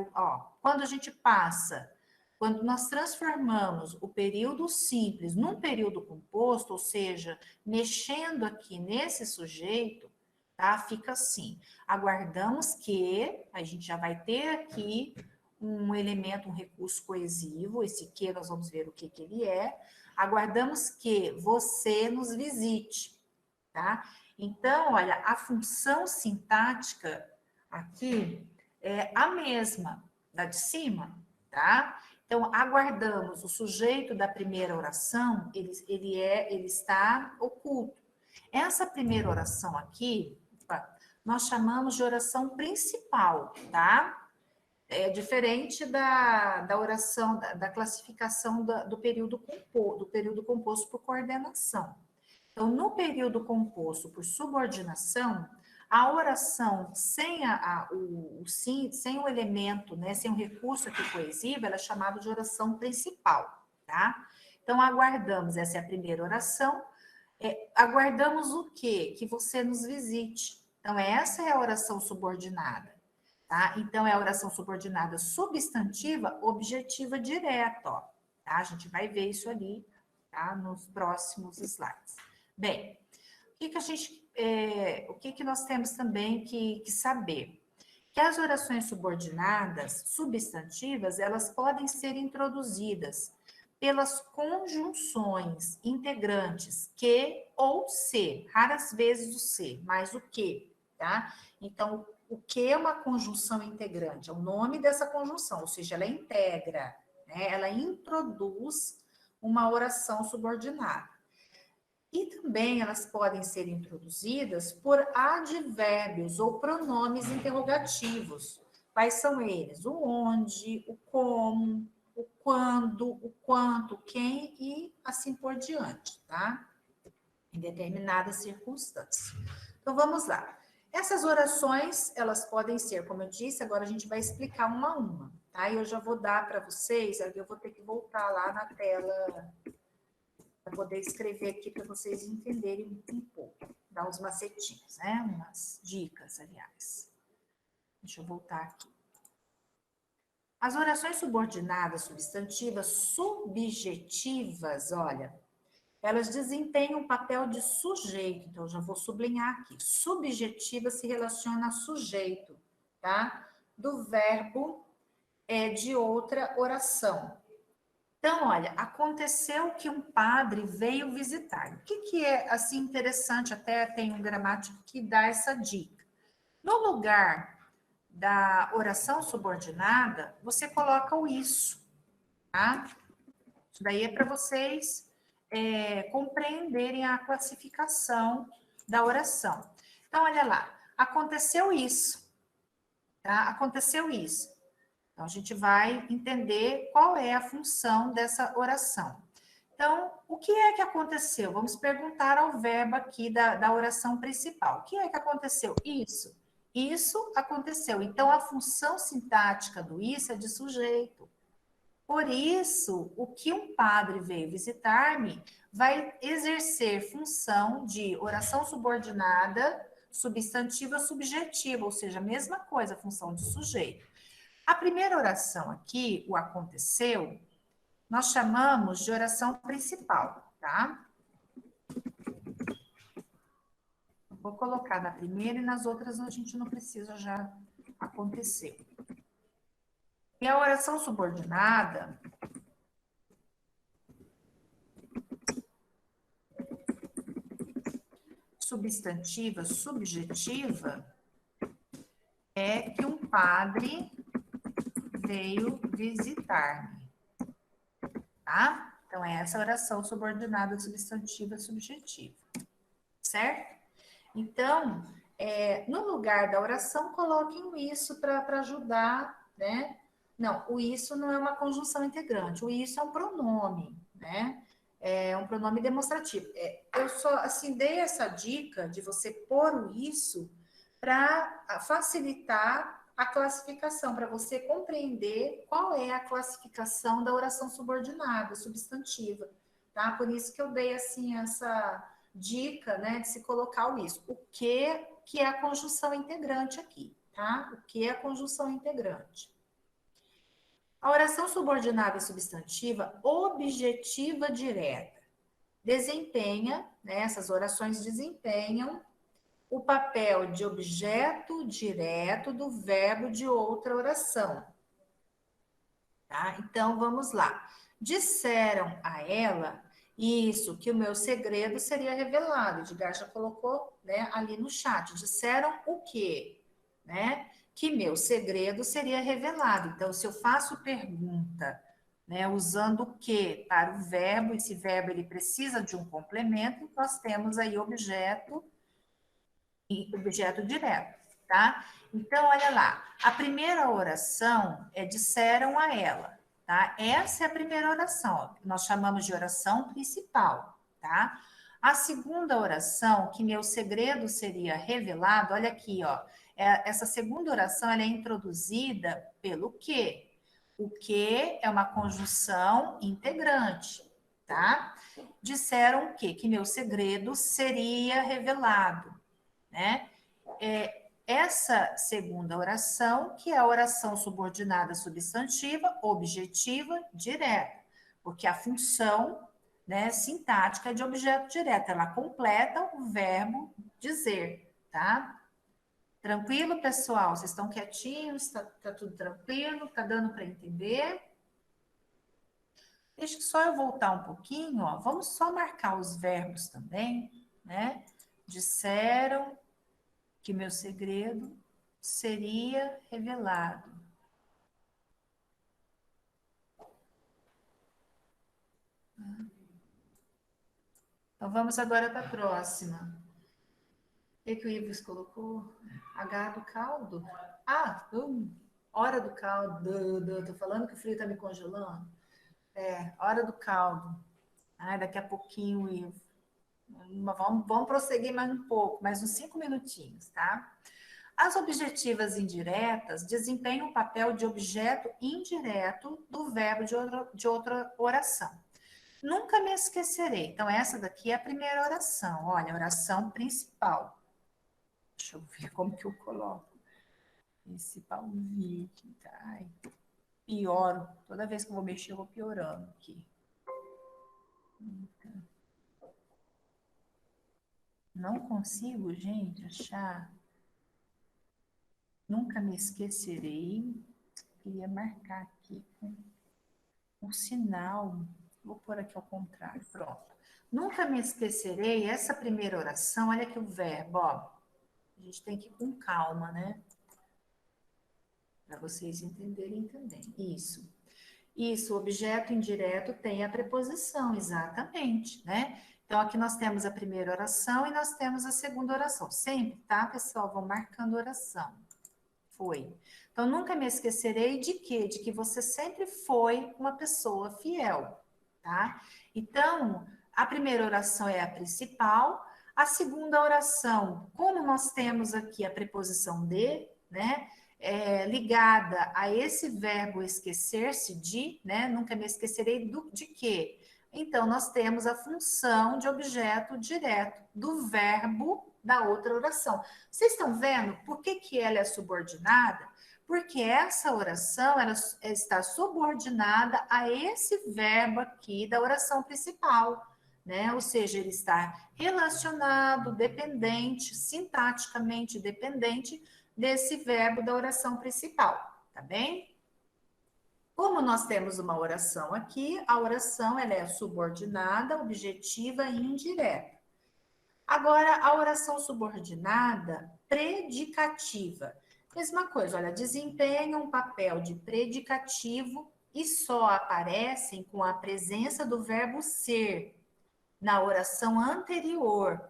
Speaker 1: quando nós transformamos o período simples num período composto, ou seja, mexendo aqui nesse sujeito, tá? Fica assim, aguardamos que, a gente já vai ter aqui um elemento, um recurso coesivo, esse que nós vamos ver o que ele é, aguardamos que você nos visite, tá? Então, olha, a função sintática aqui é a mesma da de cima, tá? Então, aguardamos, o sujeito da primeira oração, ele está oculto. Essa primeira oração aqui, nós chamamos de oração principal, tá? É diferente da oração, da classificação do período composto por coordenação. Então, no período composto por subordinação, a oração sem sem o elemento, né, sem o recurso aqui coesivo, ela é chamada de oração principal, tá? Então, aguardamos, essa é a primeira oração. Aguardamos o quê? Que você nos visite. Então, essa é a oração subordinada, tá? Então, é a oração subordinada substantiva, objetiva direta, ó. Tá? A gente vai ver isso ali, tá? Nos próximos slides. Bem, o que nós temos também que saber? Que as orações subordinadas, substantivas, elas podem ser introduzidas pelas conjunções integrantes que ou se, raras vezes o se, mas o que, tá? Então, o que é uma conjunção integrante? É o nome dessa conjunção, ou seja, ela integra, né? Ela introduz uma oração subordinada. E também elas podem ser introduzidas por advérbios ou pronomes interrogativos. Quais são eles? O onde, o como, o quando, o quanto, quem e assim por diante, tá? Em determinadas circunstâncias. Então, vamos lá. Essas orações, elas podem ser, como eu disse, agora a gente vai explicar uma a uma, tá? E eu já vou dar para vocês, eu vou ter que voltar lá na tela para poder escrever aqui para vocês entenderem um pouco, dar uns macetinhos, né? Umas dicas, aliás. Deixa eu voltar aqui. As orações subordinadas substantivas subjetivas, olha, elas desempenham um papel de sujeito, então eu já vou sublinhar aqui. Subjetiva se relaciona a sujeito, tá? Do verbo de outra oração. Então, olha, aconteceu que um padre veio visitar. O que é, assim, interessante, até tem um gramático que dá essa dica. No lugar da oração subordinada, você coloca o isso, tá? Isso daí é para vocês compreenderem a classificação da oração. Então, olha lá, aconteceu isso, tá? Aconteceu isso. Então, a gente vai entender qual é a função dessa oração. Então, o que é que aconteceu? Vamos perguntar ao verbo aqui da oração principal. O que é que aconteceu? Isso. Isso aconteceu. Então, a função sintática do isso é de sujeito. Por isso, o que um padre veio visitar-me vai exercer função de oração subordinada, substantiva, subjetiva, ou seja, a mesma coisa, função de sujeito. A primeira oração aqui, o aconteceu, nós chamamos de oração principal, tá? Vou colocar na primeira e nas outras a gente não precisa já acontecer. E a oração subordinada, substantiva, subjetiva, é que um padre veio visitar-me, tá? Então, é essa oração subordinada, substantiva, subjetiva, certo? Então, no lugar da oração, coloquem o isso para ajudar, né? Não, o isso não é uma conjunção integrante, o isso é um pronome, né? É um pronome demonstrativo. Eu só, assim, dei essa dica de você pôr o isso para facilitar a classificação, para você compreender qual é a classificação da oração subordinada, substantiva, tá? Por isso que eu dei, assim, essa dica, né, de se colocar o isso. O que é a conjunção integrante aqui, tá? O que é a conjunção integrante? A oração subordinada substantiva objetiva direta desempenha, né, essas orações desempenham o papel de objeto direto do verbo de outra oração. Tá? Então, vamos lá. Disseram a ela isso, que o meu segredo seria revelado. Edgar já colocou, né, ali no chat. Disseram o quê? Né? Que meu segredo seria revelado. Então, se eu faço pergunta, né, usando o que para o verbo, esse verbo ele precisa de um complemento, nós temos aí objeto e objeto direto, tá? Então, olha lá. A primeira oração é disseram a ela, tá? Essa é a primeira oração, ó, que nós chamamos de oração principal, tá? A segunda oração, que meu segredo seria revelado, olha aqui, ó. Essa segunda oração ela é introduzida pelo que? O que é uma conjunção integrante, tá? Disseram o quê? Que meu segredo seria revelado, né? Essa segunda oração, que é a oração subordinada substantiva, objetiva, direta, porque a função, né, sintática é de objeto direto, ela completa o verbo dizer, tá? Tranquilo, pessoal? Vocês estão quietinhos? Tá tudo tranquilo? Tá dando para entender? Deixa só eu voltar um pouquinho, ó. Vamos só marcar os verbos também, né? Disseram que meu segredo seria revelado. Então, vamos agora para a próxima. O que o Ives colocou? H do caldo? Ah, hora do caldo. Tô falando que o frio tá me congelando. Hora do caldo. Daqui a pouquinho, Ivo. Vamos prosseguir mais um pouco, mais uns 5 minutinhos, tá? As objetivas indiretas desempenham o papel de objeto indireto do verbo de outra oração. Nunca me esquecerei. Então, essa daqui é a primeira oração. Olha, a oração principal. Deixa eu ver como que eu coloco. Principal vídeo. Tá? pioro. Toda vez que eu vou mexer, eu vou piorando aqui. Não consigo, gente, achar. Nunca me esquecerei. Queria marcar aqui com um sinal. Vou pôr aqui ao contrário, pronto. Nunca me esquecerei, essa primeira oração, olha aqui o verbo, ó. A gente tem que ir com calma, né? Para vocês entenderem também. Isso. Isso, o objeto indireto tem a preposição, exatamente, né? Então, aqui nós temos a primeira oração e nós temos a segunda oração. Sempre, tá, pessoal? Vão marcando oração. Foi. Então, nunca me esquecerei de quê? De que você sempre foi uma pessoa fiel, tá? Então, a primeira oração é a principal. A segunda oração, como nós temos aqui a preposição de, né? Ligada a esse verbo esquecer-se de, né? Nunca me esquecerei de quê? Então, nós temos a função de objeto direto do verbo da outra oração. Vocês estão vendo por que ela é subordinada? Porque essa oração ela está subordinada a esse verbo aqui da oração principal, né? Ou seja, ele está relacionado, dependente, sintaticamente dependente desse verbo da oração principal, tá bem? Como nós temos uma oração aqui, a oração ela é subordinada, objetiva e indireta. Agora, a oração subordinada predicativa. Mesma coisa, olha, desempenha um papel de predicativo e só aparecem com a presença do verbo ser na oração anterior,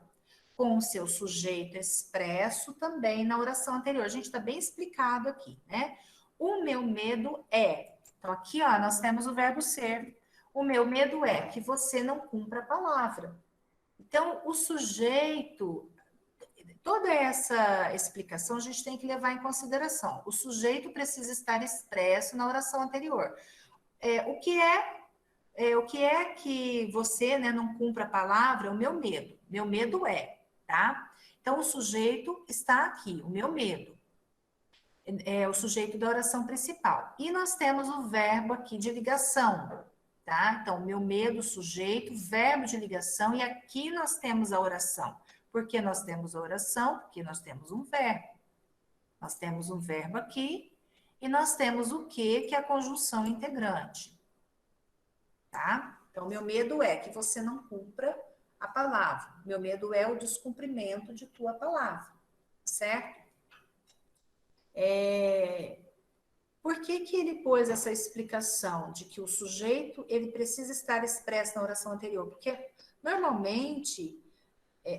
Speaker 1: com o seu sujeito expresso também na oração anterior. A gente está bem explicado aqui, né? O meu medo é. Então, aqui, ó, nós temos o verbo ser. O meu medo é que você não cumpra a palavra. Então, o sujeito, toda essa explicação a gente tem que levar em consideração. O sujeito precisa estar expresso na oração anterior. O que é que você, né, não cumpra a palavra? O meu medo. Meu medo é, tá? Então, o sujeito está aqui, o meu medo. É o sujeito da oração principal. E nós temos o verbo aqui de ligação, tá? Então, meu medo, sujeito, verbo de ligação, e aqui nós temos a oração. Por que nós temos a oração? Porque nós temos um verbo. Nós temos um verbo aqui, e nós temos o que é a conjunção integrante. Tá? Então, meu medo é que você não cumpra a palavra. Meu medo é o descumprimento de tua palavra, certo? Por que ele pôs essa explicação de que o sujeito ele precisa estar expresso na oração anterior? Porque, normalmente,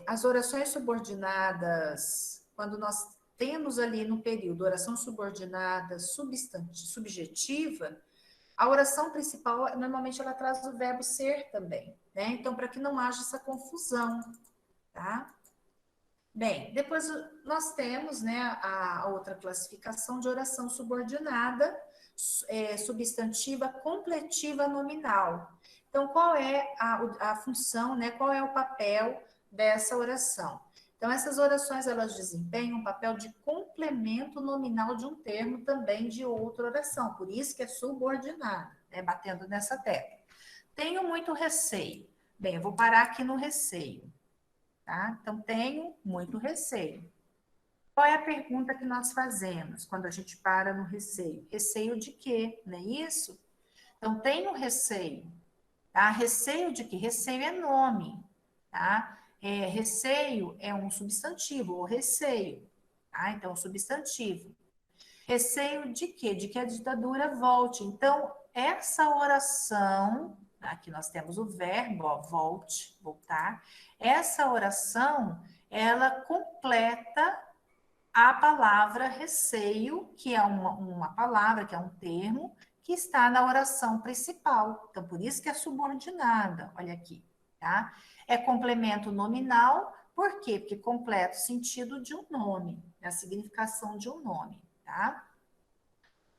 Speaker 1: as orações subordinadas, quando nós temos ali no período oração subordinada subjetiva, a oração principal, normalmente, ela traz o verbo ser também, né? Então, para que não haja essa confusão, tá? Bem, depois nós temos, né, a outra classificação de oração subordinada, substantiva, completiva, nominal. Então, qual é a função, né, qual é o papel dessa oração? Então, essas orações, elas desempenham um papel de complemento nominal de um termo também de outra oração, por isso que é subordinada, né, batendo nessa tecla. Tenho muito receio. Bem, eu vou parar aqui no receio. Tá? Então, tenho muito receio. Qual é a pergunta que nós fazemos quando a gente para no receio? Receio de quê? Não é isso? Então, tenho receio. Tá? Receio de quê? Receio é nome. Tá? Receio é um substantivo, ou receio. Tá? Então, substantivo. Receio de quê? De que a ditadura volte. Então, essa oração, aqui nós temos o verbo, ó, volte, voltar. Essa oração, ela completa a palavra receio, que é uma palavra, que é um termo, que está na oração principal. Então, por isso que é subordinada, olha aqui, tá? É complemento nominal, por quê? Porque completa o sentido de um nome, a significação de um nome, tá?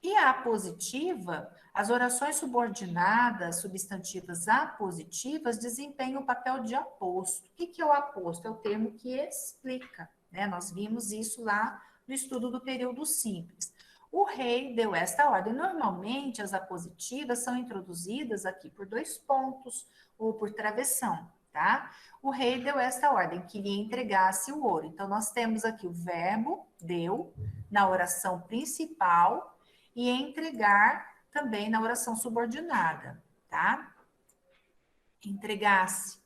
Speaker 1: E a apositiva, as orações subordinadas, substantivas apositivas, desempenham o papel de aposto. O que é o aposto? É o termo que explica, né? Nós vimos isso lá no estudo do período simples. O rei deu esta ordem. Normalmente, as apositivas são introduzidas aqui por 2 pontos ou por travessão, tá? O rei deu esta ordem, que lhe entregasse o ouro. Então, nós temos aqui o verbo deu na oração principal e entregar também na oração subordinada, tá? Entregasse.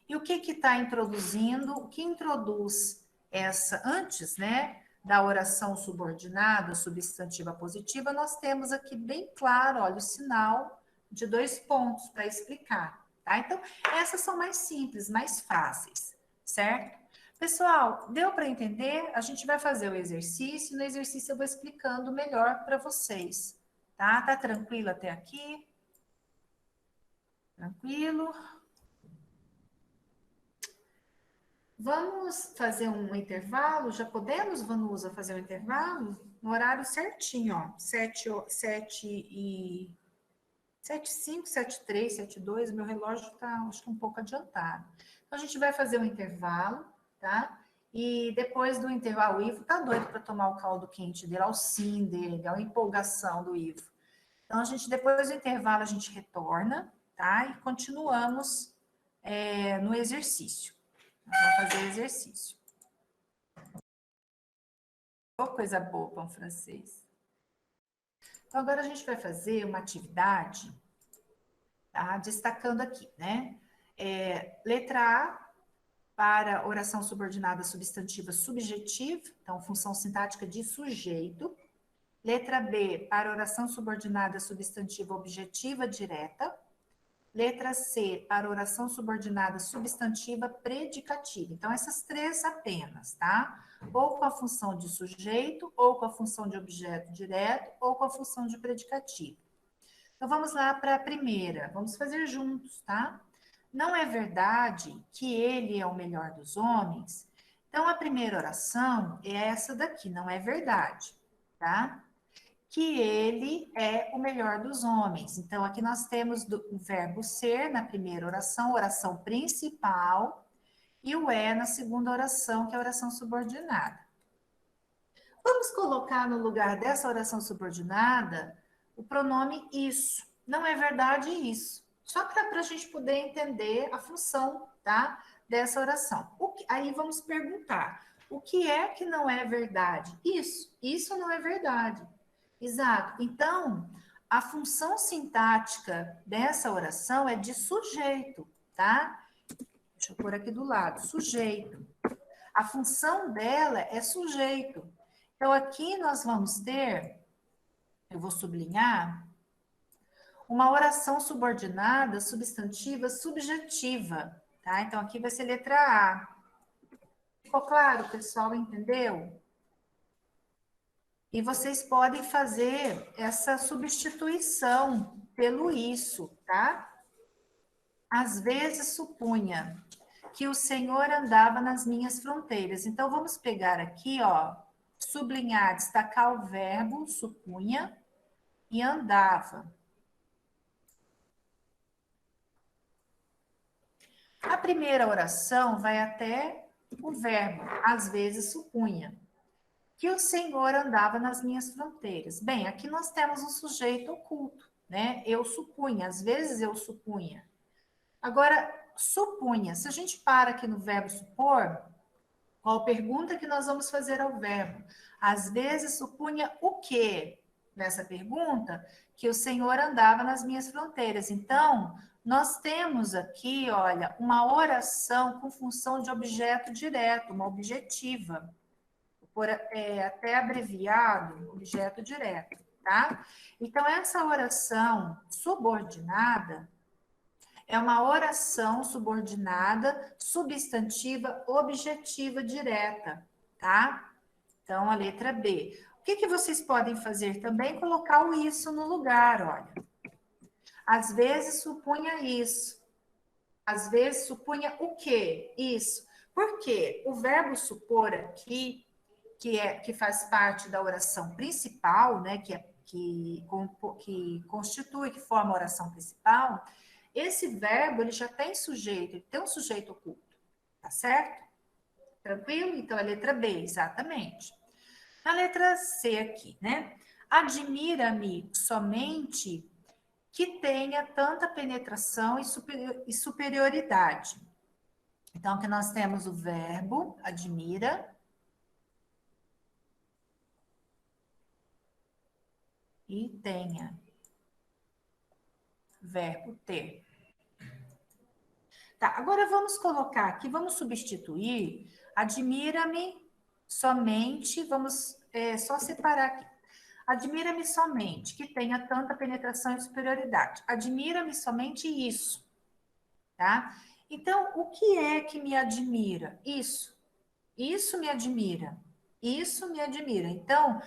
Speaker 1: E o que está introduzindo? O que introduz essa, antes, né, da oração subordinada, substantiva positiva, nós temos aqui bem claro, olha, o sinal de 2 pontos para explicar, tá? Então, essas são mais simples, mais fáceis, certo? Pessoal, deu para entender? A gente vai fazer o exercício, no exercício eu vou explicando melhor para vocês, tá? Tá tranquilo até aqui? Tranquilo? Vamos fazer um intervalo? Já podemos, Vanusa, fazer um intervalo? No horário certinho, ó. 7h05, 7h03, 7h02, meu relógio está, acho que um pouco adiantado. Então, a gente vai fazer um intervalo, tá? E depois do intervalo, o Ivo tá doido para tomar o caldo quente dele, ao sim dele, a empolgação do Ivo. Então, depois do intervalo, a gente retorna, tá? E continuamos no exercício. Nós vamos fazer exercício. Oh, coisa boa, pão francês. Então, agora a gente vai fazer uma atividade, tá? Destacando aqui, né? Letra A, para oração subordinada substantiva subjetiva, então, função sintática de sujeito. Letra B, para oração subordinada substantiva objetiva direta. Letra C, para oração subordinada substantiva predicativa. Então, essas 3 apenas, tá? Ou com a função de sujeito, ou com a função de objeto direto, ou com a função de predicativo. Então, vamos lá para a primeira. Vamos fazer juntos, tá? Não é verdade que ele é o melhor dos homens? Então, a primeira oração é essa daqui, não é verdade, tá? Que ele é o melhor dos homens. Então, aqui nós temos o verbo ser na primeira oração, oração principal, e o é na segunda oração, que é a oração subordinada. Vamos colocar no lugar dessa oração subordinada o pronome isso. Não é verdade isso. Só para a gente poder entender a função, tá, dessa oração. Aí vamos perguntar, o que é que não é verdade? Isso não é verdade. Exato. Então, a função sintática dessa oração é de sujeito, tá? Deixa eu pôr aqui do lado, sujeito. A função dela é sujeito. Então, aqui nós vamos ter, eu vou sublinhar, uma oração subordinada substantiva subjetiva, tá? Então, aqui vai ser letra A. Ficou claro, pessoal? Entendeu? E vocês podem fazer essa substituição pelo isso, tá? Às vezes supunha que o Senhor andava nas minhas fronteiras. Então, vamos pegar aqui, ó, sublinhar, destacar o verbo supunha e andava. A primeira oração vai até o verbo, às vezes supunha que o Senhor andava nas minhas fronteiras. Bem, aqui nós temos um sujeito oculto, né? Eu supunha, às vezes eu supunha. Agora, supunha, se a gente para aqui no verbo supor, qual pergunta que nós vamos fazer ao verbo? Às vezes supunha o quê? Nessa pergunta, que o Senhor andava nas minhas fronteiras. Então, nós temos aqui, olha, uma oração com função de objeto direto, uma objetiva. Até abreviado, objeto direto, tá? Então, essa oração subordinada é uma oração subordinada, substantiva, objetiva direta, tá? Então, a letra B. O que vocês podem fazer também? Colocar o isso no lugar, olha. Às vezes supunha isso. Às vezes supunha o quê? Isso. Por quê? O verbo supor aqui, que faz parte da oração principal, né, que constitui, que forma a oração principal, esse verbo ele já tem sujeito, ele tem um sujeito oculto, tá certo? Tranquilo? Então, a letra B, exatamente. A letra C aqui, né? Admira-me somente que tenha tanta penetração e superioridade. Então, aqui nós temos o verbo admira e tenha. Verbo ter. Tá, agora vamos colocar aqui, vamos substituir admira-me somente, vamos só separar aqui. Admira-me somente que tenha tanta penetração e superioridade. Admira-me somente isso, tá? Então, o que é que me admira? Isso. Isso me admira. Isso me admira. Então,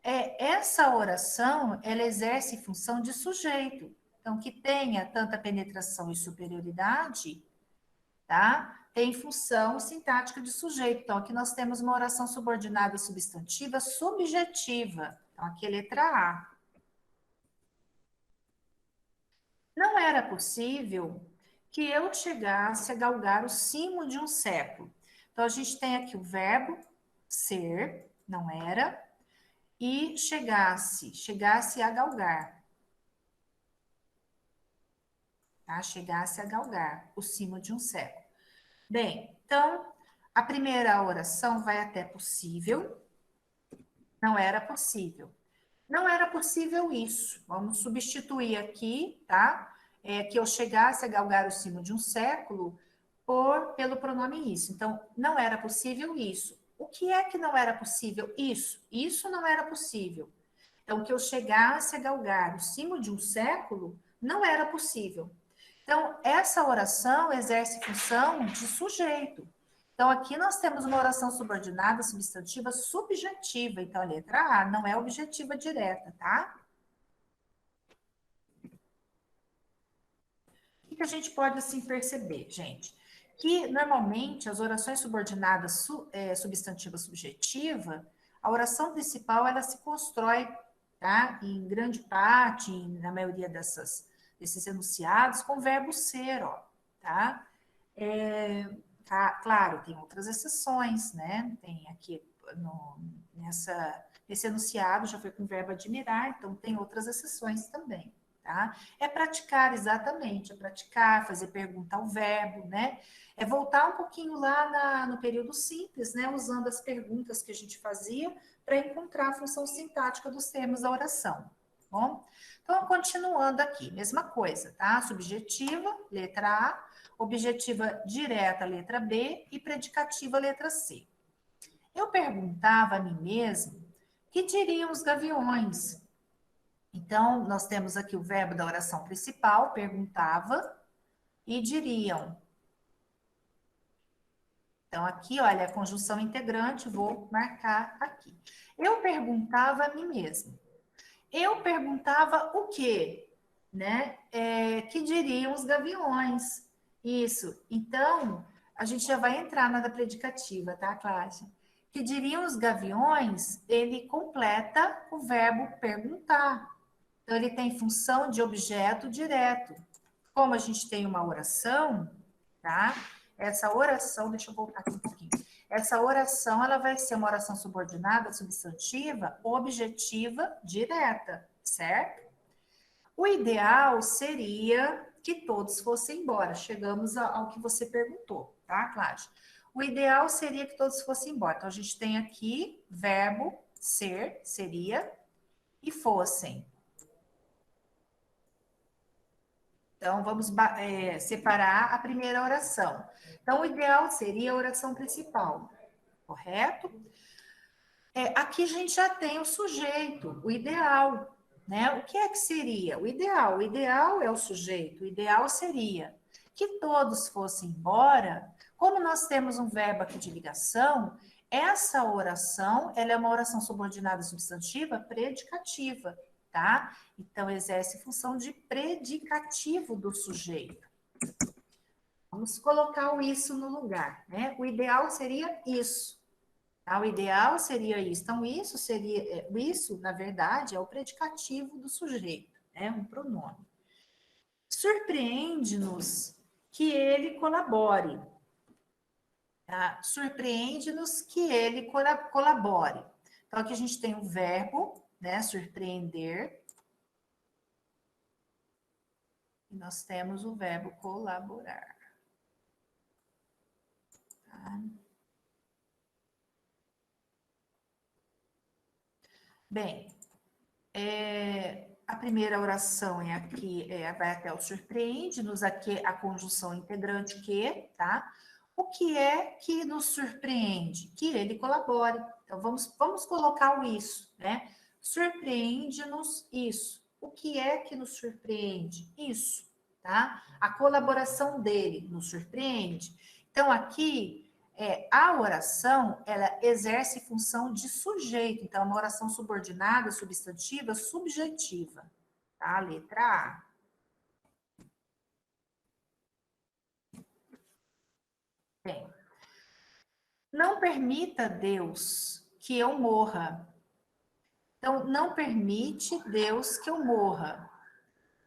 Speaker 1: essa oração, ela exerce função de sujeito. Então, que tenha tanta penetração e superioridade, tá? Tem função sintática de sujeito. Então, aqui nós temos uma oração subordinada substantiva subjetiva. Então, aqui é letra A. Não era possível que eu chegasse a galgar o cimo de um século. Então, a gente tem aqui o verbo ser, não era, e chegasse a galgar. Tá? Chegasse a galgar o cimo de um século. Bem, então, a primeira oração vai até possível. Não era possível. Não era possível isso. Vamos substituir aqui, tá? Que eu chegasse a galgar o cimo de um século pelo pronome isso. Então, não era possível isso. O que é que não era possível? Isso. Isso não era possível. Então, que eu chegasse a galgar o cimo de um século não era possível. Então, essa oração exerce função de sujeito. Então, aqui nós temos uma oração subordinada substantiva subjetiva. Então, a letra A não é objetiva direta, tá? O que a gente pode, assim, perceber, gente? Que, normalmente, as orações subordinadas substantiva subjetiva, a oração principal, ela se constrói, tá? Em grande parte, na maioria desses enunciados, com o verbo ser, ó, tá? Claro, tem outras exceções, né? Tem aqui nesse enunciado já foi com o verbo admirar, então tem outras exceções também, tá? É praticar, exatamente, é praticar, fazer pergunta ao verbo, né? É voltar um pouquinho lá no período simples, né? Usando as perguntas que a gente fazia para encontrar a função sintática dos termos da oração, bom? Então, continuando aqui, mesma coisa, tá? Subjetiva, letra A, objetiva direta, letra B, e predicativa, letra C. Eu perguntava a mim mesmo, que diriam os gaviões? Então, nós temos aqui o verbo da oração principal, perguntava, e diriam. Então, aqui, olha, a conjunção integrante, vou marcar aqui. Eu perguntava a mim mesmo. Eu perguntava o quê? Né? Que diriam os gaviões? Isso. Então, a gente já vai entrar na da predicativa, tá, Cláudia? Que diriam os gaviões, ele completa o verbo perguntar. Então, ele tem função de objeto direto. Como a gente tem uma oração, tá? Essa oração, deixa eu voltar aqui um pouquinho. Essa oração, ela vai ser uma oração subordinada, substantiva, objetiva, direta, certo? O ideal seria que todos fossem embora. Chegamos ao que você perguntou, tá, Cláudia? O ideal seria que todos fossem embora. Então, a gente tem aqui verbo ser, seria, e fossem. Então, vamos separar a primeira oração. Então, o ideal seria a oração principal, correto? Aqui a gente já tem o sujeito, o ideal, né? O que é que seria? O ideal é o sujeito, o ideal seria que todos fossem embora. Como nós temos um verbo aqui de ligação, essa oração, ela é uma oração subordinada substantiva predicativa, tá? Então, exerce função de predicativo do sujeito. Vamos colocar o isso no lugar, né? O ideal seria isso. Tá? O ideal seria isso. Então, isso, na verdade, é o predicativo do sujeito, né? Um pronome. Surpreende-nos que ele colabore. Tá? Surpreende-nos que ele colabore. Então, aqui a gente tem o verbo né? Surpreender. E nós temos o verbo colaborar. Tá? Bem, a primeira oração é aqui, vai até o surpreende-nos, aqui a conjunção integrante que, tá? O que é que nos surpreende? Que ele colabore. Então, vamos colocar o isso, né? Surpreende-nos isso. O que é que nos surpreende? Isso, tá? A colaboração dele nos surpreende. Então, aqui, a oração, ela exerce função de sujeito. Então, é uma oração subordinada, substantiva, subjetiva. Tá? Letra A. Bem, não permita, Deus, que eu morra. Então, não permite, Deus, que eu morra.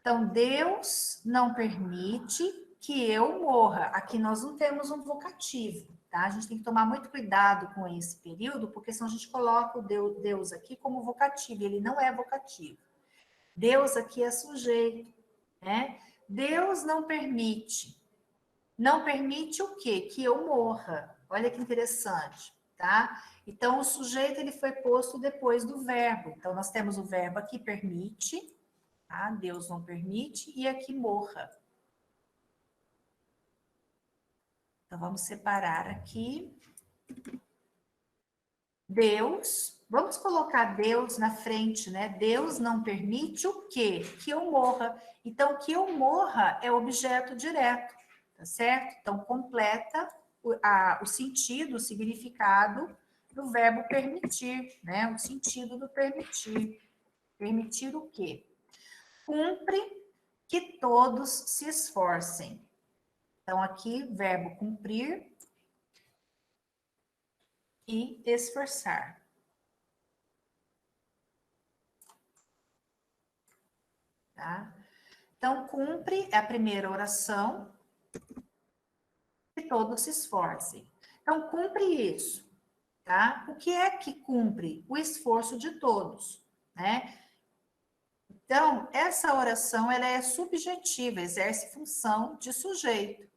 Speaker 1: Então, Deus não permite que eu morra. Aqui nós não temos um vocativo, tá? A gente tem que tomar muito cuidado com esse período, porque senão a gente coloca o Deus aqui como vocativo, e ele não é vocativo. Deus aqui é sujeito, né? Deus não permite. Não permite o quê? Que eu morra. Olha que interessante, tá? Então, o sujeito, ele foi posto depois do verbo. Então, nós temos o verbo aqui, permite, tá? Deus não permite, e aqui morra. Então, vamos separar aqui. Deus, vamos colocar Deus na frente, né? Deus não permite o quê? Que eu morra. Então, que eu morra é objeto direto, tá certo? Então, completa o sentido, o significado do verbo permitir, né? O sentido do permitir. Permitir o quê? Cumpre que todos se esforcem. Então, aqui, verbo cumprir e esforçar. Tá? Então, cumpre é a primeira oração, que todos se esforcem. Então, cumpre isso, tá? O que é que cumpre? O esforço de todos, né? Então, essa oração, ela é subjetiva, exerce função de sujeito.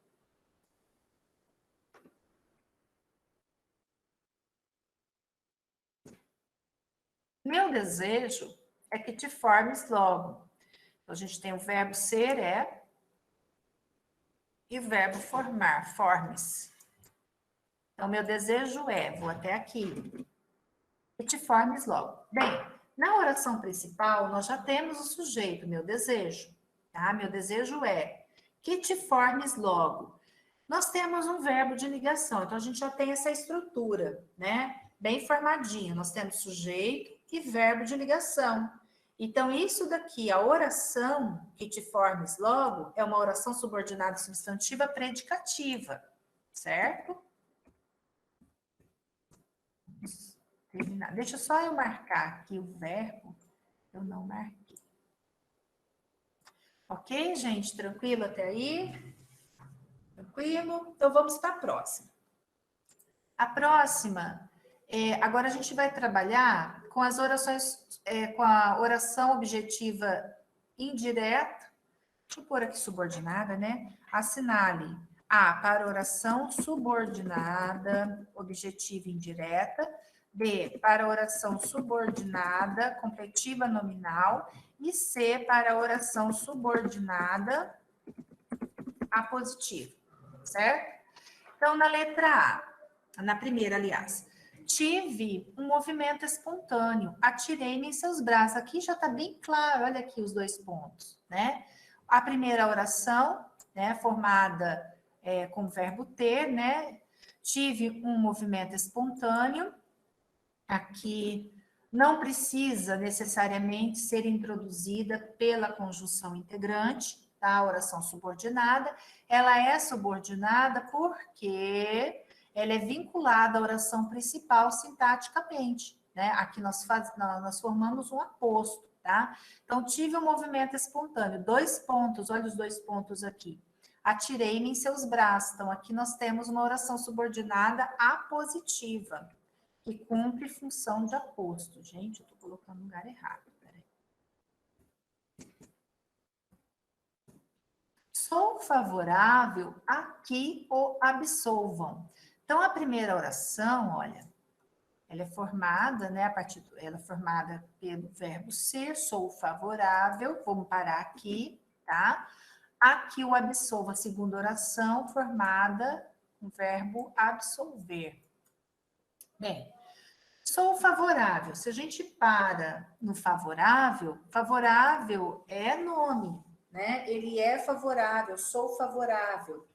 Speaker 1: Meu desejo é que te formes logo. Então, a gente tem o verbo ser, e o verbo formar, formes. Então, meu desejo vou até aqui, que te formes logo. Bem, na oração principal, nós já temos o sujeito, meu desejo, tá? Meu desejo que te formes logo. Nós temos um verbo de ligação, então a gente já tem essa estrutura, né? Bem formadinho. Nós temos sujeito e verbo de ligação. Então, isso daqui, a oração que te formes logo, é uma oração subordinada substantiva predicativa, certo? Terminar. Deixa só eu marcar aqui o verbo, eu não marquei. Ok, gente? Tranquilo até aí? Tranquilo? Então, vamos para a próxima. A próxima, agora a gente vai trabalhar com as orações, com a oração objetiva indireta. Deixa eu pôr aqui subordinada, né? Assinale A para oração subordinada, objetiva indireta. B para oração subordinada, completiva nominal. E C para oração subordinada apositiva, certo? Então, na letra A, na primeira, aliás, tive um movimento espontâneo, atirei-me em seus braços. Aqui já está bem claro, olha aqui os dois pontos, né? A primeira oração, né, formada com o verbo ter, né? Tive um movimento espontâneo. Aqui não precisa necessariamente ser introduzida pela conjunção integrante, tá? A oração subordinada. Ela é subordinada porque ela é vinculada à oração principal sintaticamente, né? Aqui nós formamos um aposto, tá? Então, tive um movimento espontâneo. 2 pontos, olha os 2 pontos aqui. Atirei-me em seus braços. Então, aqui nós temos uma oração subordinada apositiva, que cumpre função de aposto. Gente, eu estou colocando no lugar errado. Peraí. Sou favorável a que o absolvam. Então, a primeira oração, olha, ela é formada, né, ela é formada pelo verbo ser, sou favorável, vamos parar aqui, tá? A que o absolva, a segunda oração, formada com o verbo absolver. Bem, sou favorável. Se a gente para no favorável, favorável é nome, né? Ele é favorável, sou favorável.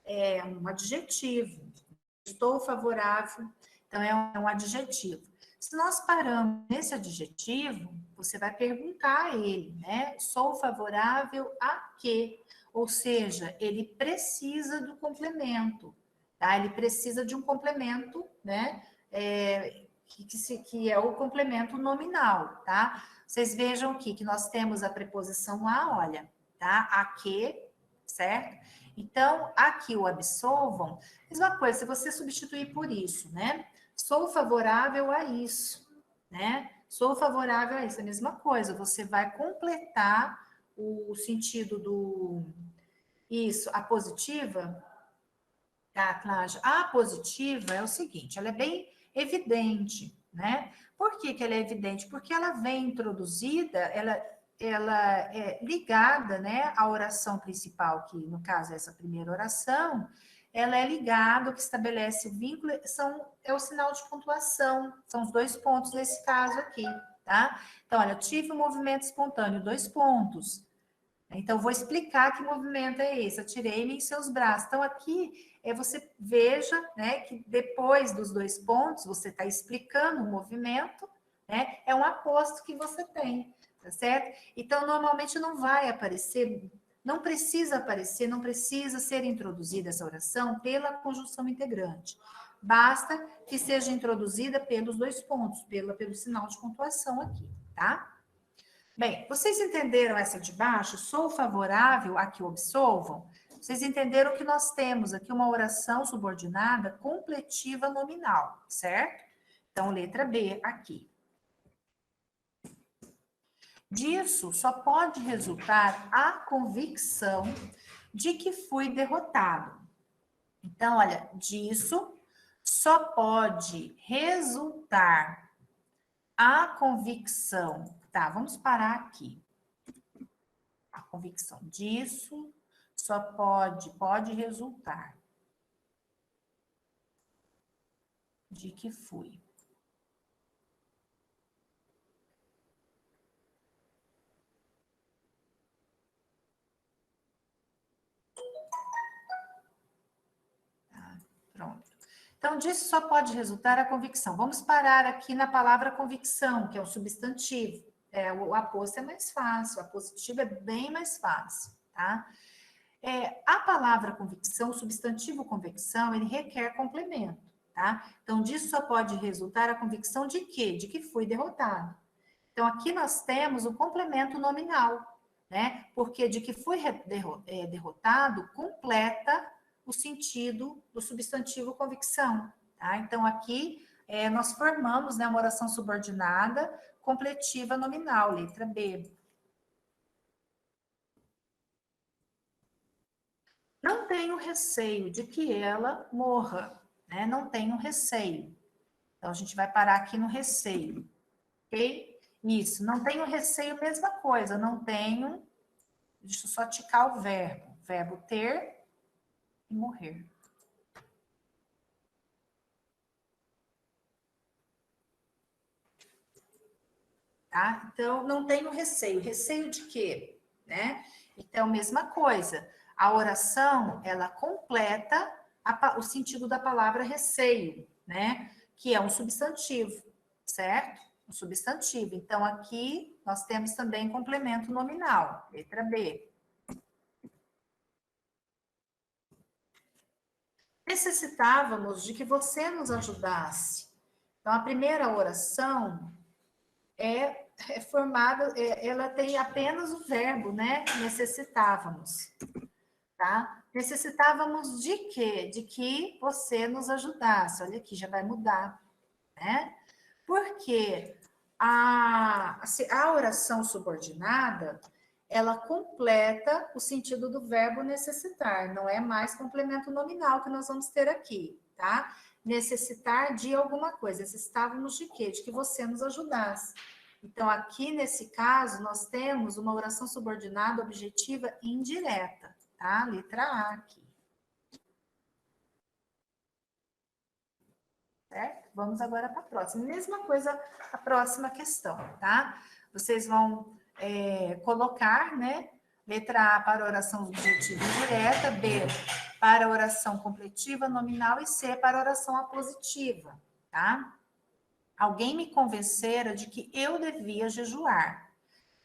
Speaker 1: É um adjetivo. Estou favorável, então é um adjetivo. Se nós paramos nesse adjetivo, você vai perguntar a ele, né? Sou favorável a quê? Ou seja, ele precisa do complemento, tá? Ele precisa de um complemento, né? Que é o complemento nominal, tá? Vocês vejam aqui que nós temos a preposição a, olha, tá? A que, certo? Então, aqui o absolvam, mesma coisa, se você substituir por isso, né? Sou favorável a isso, né? Sou favorável a isso, é a mesma coisa, você vai completar o sentido do... Isso, a positiva, tá, Cláudia? A positiva é o seguinte, ela é bem evidente, né? Por que que ela é evidente? Porque ela vem introduzida, ela é ligada, né, à oração principal, que no caso é essa primeira oração, ela é ligada, o que estabelece o vínculo, é o sinal de pontuação, são os 2 pontos nesse caso aqui, tá? Então, olha, eu tive um movimento espontâneo, 2 pontos. Então, vou explicar que movimento é esse. Atirei-me em seus braços. Então, aqui, você veja, né, que depois dos 2 pontos, você está explicando o movimento, né? É um aposto que você tem, tá certo? Então, normalmente não vai aparecer, não precisa aparecer, não precisa ser introduzida essa oração pela conjunção integrante. Basta que seja introduzida pelos 2 pontos, pelo sinal de pontuação aqui, tá? Bem, vocês entenderam essa de baixo? Sou favorável a que o absolvam? Vocês entenderam que nós temos aqui uma oração subordinada completiva nominal, certo? Então, letra B aqui. Disso só pode resultar a convicção de que fui derrotado. Então, olha, disso só pode resultar a convicção. Tá, vamos parar aqui. A convicção disso só pode resultar de que fui. Tá, pronto. Então, disso só pode resultar a convicção. Vamos parar aqui na palavra convicção, que é o substantivo. O aposto é mais fácil, a positiva é bem mais fácil, tá? A palavra convicção, o substantivo convicção, ele requer complemento, tá? Então, disso só pode resultar a convicção de quê? De que fui derrotado. Então, aqui nós temos o complemento nominal, né? Porque de que fui derrotado completa o sentido do substantivo convicção, tá? Então, aqui nós formamos, né, uma oração subordinada completiva nominal, letra B. Não tenho receio de que ela morra, né? Não tenho receio. Então, a gente vai parar aqui no receio, ok? Isso, não tenho receio, mesma coisa, não tenho, deixa eu só ticar o verbo ter e morrer. Tá? Então, não tenho receio. Receio de quê? Né? Então, mesma coisa. A oração, ela completa o sentido da palavra receio, né? Que é um substantivo, certo? Um substantivo. Então, aqui nós temos também complemento nominal, letra B. Necessitávamos de que você nos ajudasse. Então, a primeira oração é formada, ela tem apenas o verbo, né? Necessitávamos, tá? Necessitávamos de quê? De que você nos ajudasse. Olha aqui, já vai mudar. né? Porque a oração subordinada, ela completa o sentido do verbo necessitar, não é mais complemento nominal que nós vamos ter aqui, tá? Necessitar de alguma coisa, necessitávamos de quê? De que você nos ajudasse. Então, aqui nesse caso, nós temos uma oração subordinada objetiva indireta, tá? Letra A aqui. Certo? Vamos agora para a próxima. Mesma coisa, a próxima questão, tá? Vocês vão colocar, né? Letra A para oração objetiva indireta, B para oração completiva nominal e C para oração apositiva, tá? Alguém me convencera de que eu devia jejuar.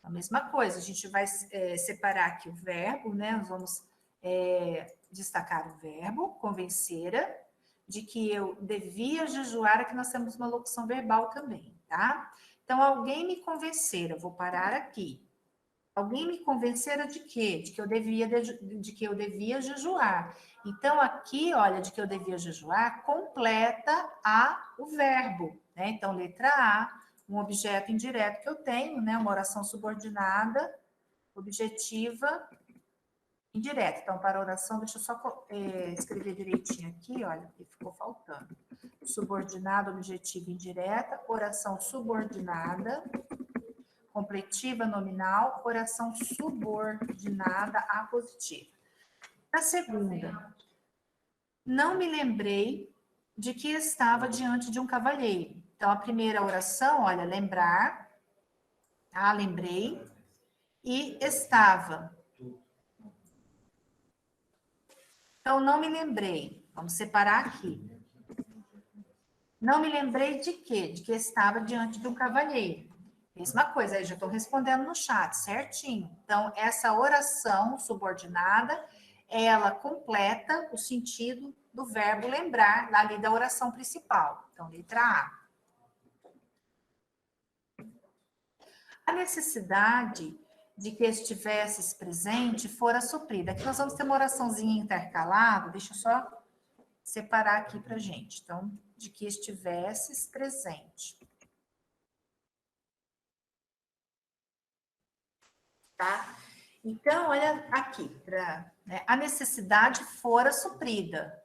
Speaker 1: A mesma coisa, a gente vai separar aqui o verbo, né? Nós vamos destacar o verbo, convencera, de que eu devia jejuar, aqui nós temos uma locução verbal também, tá? Então, alguém me convencera, vou parar aqui. Alguém me convencera de quê? De que eu devia jejuar. Então, aqui, olha, de que eu devia jejuar, completa o verbo, né? Então, letra A, um objeto indireto que eu tenho, né? Uma oração subordinada, objetiva, indireta. Então, para a oração, deixa eu só escrever direitinho aqui, olha, que ficou faltando. Subordinada, objetiva, indireta, oração subordinada, completiva nominal, oração subordinada apositiva. Na segunda, não me lembrei de que estava diante de um cavalheiro. Então, a primeira oração, olha, lembrar, lembrei, e estava. Então, não me lembrei. Vamos separar aqui. Não me lembrei de quê? De que estava diante de um cavalheiro. Mesma coisa, aí já estou respondendo no chat, certinho. Então, essa oração subordinada, ela completa o sentido do verbo lembrar, ali da oração principal. Então, letra A. A necessidade de que estivesses presente fora suprida. Aqui nós vamos ter uma oraçãozinha intercalada, deixa eu só separar aqui para gente. Então, de que estivesses presente. Tá? Então, olha aqui, né, a necessidade fora suprida.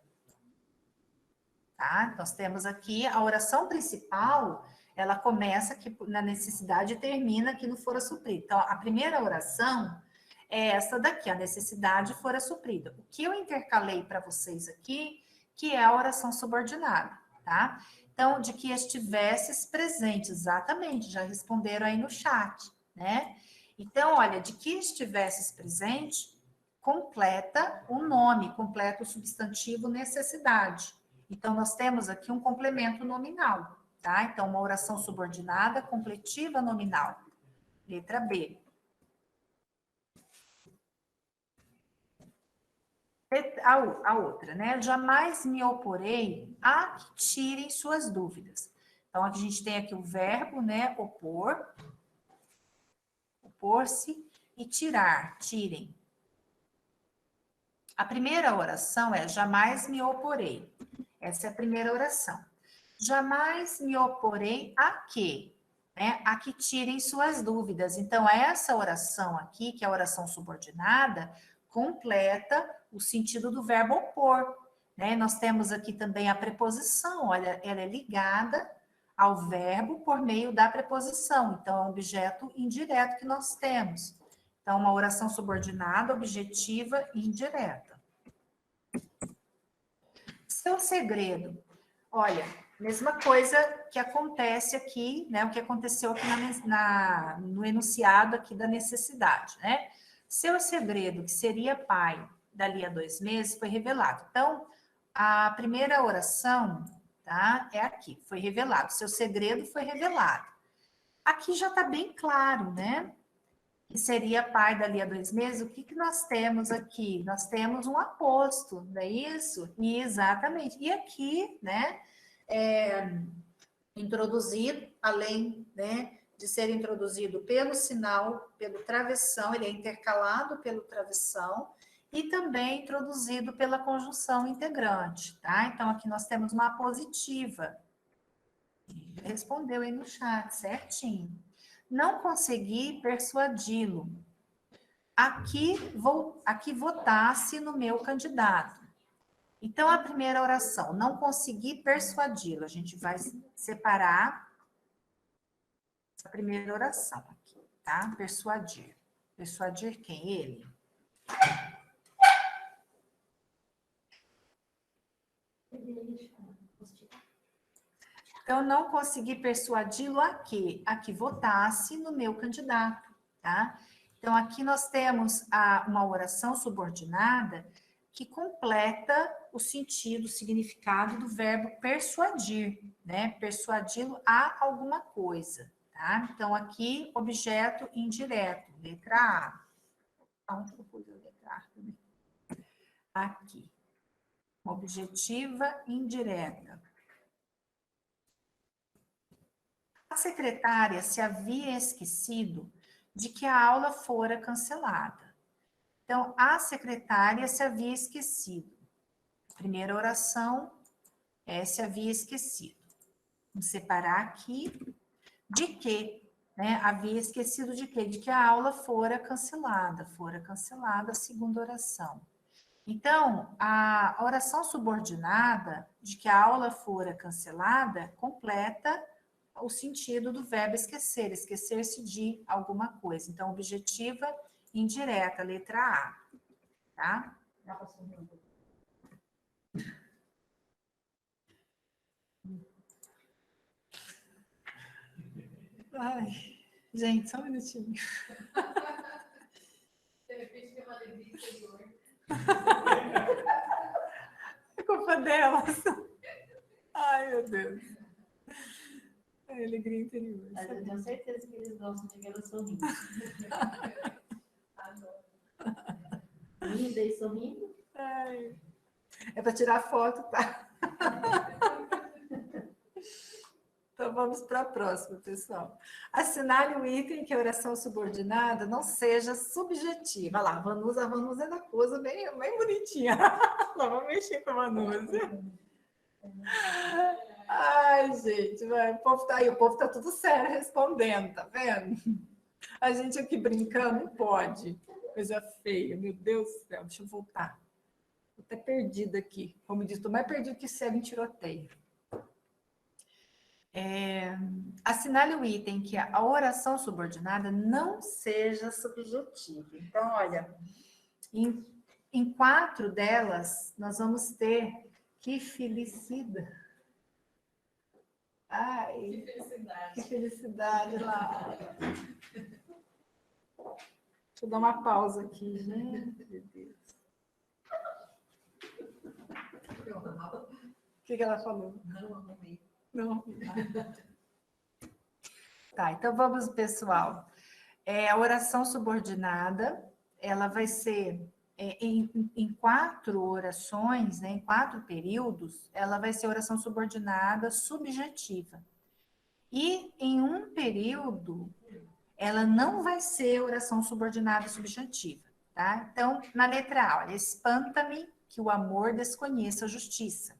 Speaker 1: Tá? Nós temos aqui a oração principal, ela começa aqui na necessidade e termina aqui no fora suprida. Então, a primeira oração é essa daqui, a necessidade fora suprida. O que eu intercalei para vocês aqui, que é a oração subordinada, tá? Então, de que estivesses presente, exatamente, já responderam aí no chat, né? Então, olha, de que estivesses presente, completa o nome, completa o substantivo necessidade. Então, nós temos aqui um complemento nominal, tá? Então, uma oração subordinada, completiva nominal. Letra B. A outra, né? Jamais me oporei a que tirem suas dúvidas. Então, a gente tem aqui o verbo, né? Opor, opor-se e tirar, tirem. A primeira oração é jamais me oporei. Essa é a primeira oração. Jamais me oporei a quê? Né? A que tirem suas dúvidas. Então, essa oração aqui, que é a oração subordinada, completa o sentido do verbo opor. Né? Nós temos aqui também a preposição, olha, ela é ligada ao verbo por meio da preposição. Então, é um objeto indireto que nós temos. Então, uma oração subordinada, objetiva e indireta. Seu segredo. Olha, mesma coisa que acontece aqui, né? O que aconteceu aqui no enunciado aqui da necessidade, né? Seu segredo, que seria pai dali a 2 meses, foi revelado. Então, a primeira oração, tá? É aqui, foi revelado. Seu segredo foi revelado. Aqui já está bem claro, né? Que seria pai dali a 2 meses, o que nós temos aqui? Nós temos um aposto, não é isso? E exatamente. E aqui, né, introduzido, além, né, de ser introduzido pelo sinal, pelo travessão, ele é intercalado pelo travessão, e também introduzido pela conjunção integrante, tá? Então, aqui nós temos uma apositiva. Respondeu aí no chat, certinho. Não consegui persuadi-lo a que votasse no meu candidato. Então, a primeira oração, não consegui persuadi-lo. A gente vai separar a primeira oração aqui, tá? Persuadir. Persuadir quem? Ele. Então, não consegui persuadi-lo a quê? A que votasse no meu candidato, tá? Então, aqui nós temos uma oração subordinada que completa o sentido, o significado do verbo persuadir, né? Persuadi-lo a alguma coisa, tá? Então, aqui, objeto indireto, letra A. Onde eu pus a letra A também? Aqui. Objetiva indireta. A secretária se havia esquecido de que a aula fora cancelada. Então, a secretária se havia esquecido. Primeira oração, se havia esquecido. Vamos separar aqui de que, né? Havia esquecido de quê? De que a aula fora cancelada. Fora cancelada, a segunda oração. Então, a oração subordinada de que a aula fora cancelada completa o sentido do verbo esquecer, esquecer-se de alguma coisa. Então, objetiva indireta, letra A, tá? Ai, gente, só um minutinho. É culpa delas. Ai, meu Deus. É alegria interior.
Speaker 3: Mas eu tenho certeza que eles gostam de ver ela sorrindo. Rindo e sorrindo.
Speaker 1: Ai. É para tirar foto, tá? Então vamos para a próxima, pessoal. Assinale o item que a oração subordinada não seja subjetiva. Olha lá, a Vanusa é da coisa bem bonitinha. Lá, vamos mexer com a Vanusa. Ai, gente, o povo tá aí, o povo tá tudo sério respondendo, tá vendo? A gente aqui brincando, não pode. Coisa feia, meu Deus do céu, deixa eu voltar. Estou até perdida aqui. Como diz, estou mais perdida que cego em tiroteio. Assinale o item que a oração subordinada não seja subjetiva. Então, olha, em 4 delas, nós vamos ter que felicidade. Ai, que felicidade lá. Deixa eu dar uma pausa aqui, gente. Meu Deus. O que ela falou?
Speaker 3: Não arrumei.
Speaker 1: Não. Tá, então vamos, pessoal. A oração subordinada, ela vai ser em 4 orações, né, em 4 períodos, ela vai ser oração subordinada subjetiva. E em um período, ela não vai ser oração subordinada subjetiva, tá? Então, na letra A, olha, espanta-me que o amor desconheça a justiça.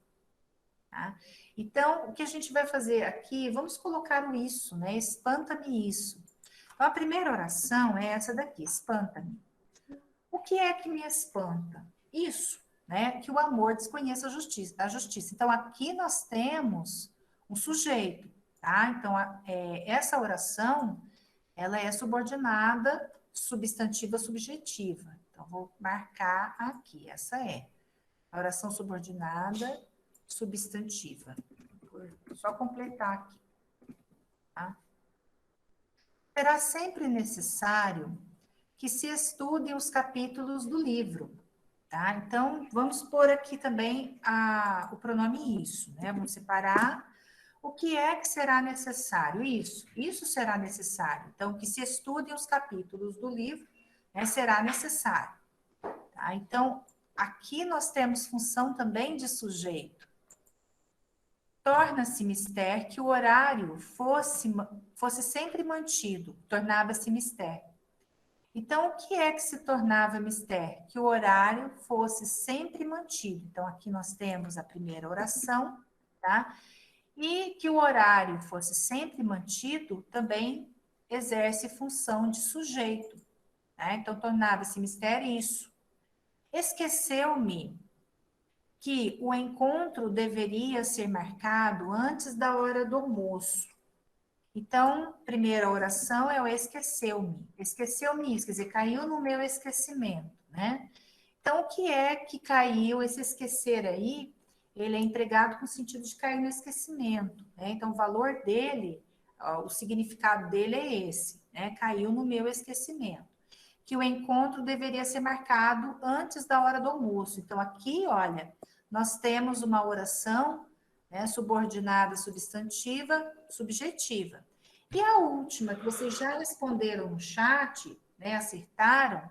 Speaker 1: Tá? Então, o que a gente vai fazer aqui, vamos colocar o isso, né? Espanta-me isso. Então, a primeira oração é essa daqui, espanta-me. O que é que me espanta? Isso, né? Que o amor desconheça a justiça. Então, aqui nós temos um sujeito, tá? Então, essa oração, ela é subordinada, substantiva, subjetiva. Então, vou marcar aqui, essa é. A oração subordinada, substantiva. Vou só completar aqui. Tá? Será sempre necessário que se estudem os capítulos do livro. Tá? Então, vamos pôr aqui também o pronome isso, né? Vamos separar. O que é que será necessário? Isso será necessário. Então, que se estudem os capítulos do livro, né, será necessário. Tá? Então, aqui nós temos função também de sujeito. Torna-se mister que o horário fosse sempre mantido, tornava-se mister. Então, o que é que se tornava mister? Que o horário fosse sempre mantido. Então, aqui nós temos a primeira oração, tá? E que o horário fosse sempre mantido, também exerce função de sujeito, né? Então, tornava-se mistério isso. Esqueceu-me que o encontro deveria ser marcado antes da hora do almoço. Então, primeira oração é o esqueceu-me. Esqueceu-me isso, quer dizer, caiu no meu esquecimento, né? Então, o que é que caiu, esse esquecer aí, ele é empregado com o sentido de cair no esquecimento, né? Então, o valor dele, o significado dele é esse, né? Caiu no meu esquecimento. Que o encontro deveria ser marcado antes da hora do almoço. Então, aqui, olha, nós temos uma oração, né, subordinada, substantiva, subjetiva. E a última, que vocês já responderam no chat, né, acertaram,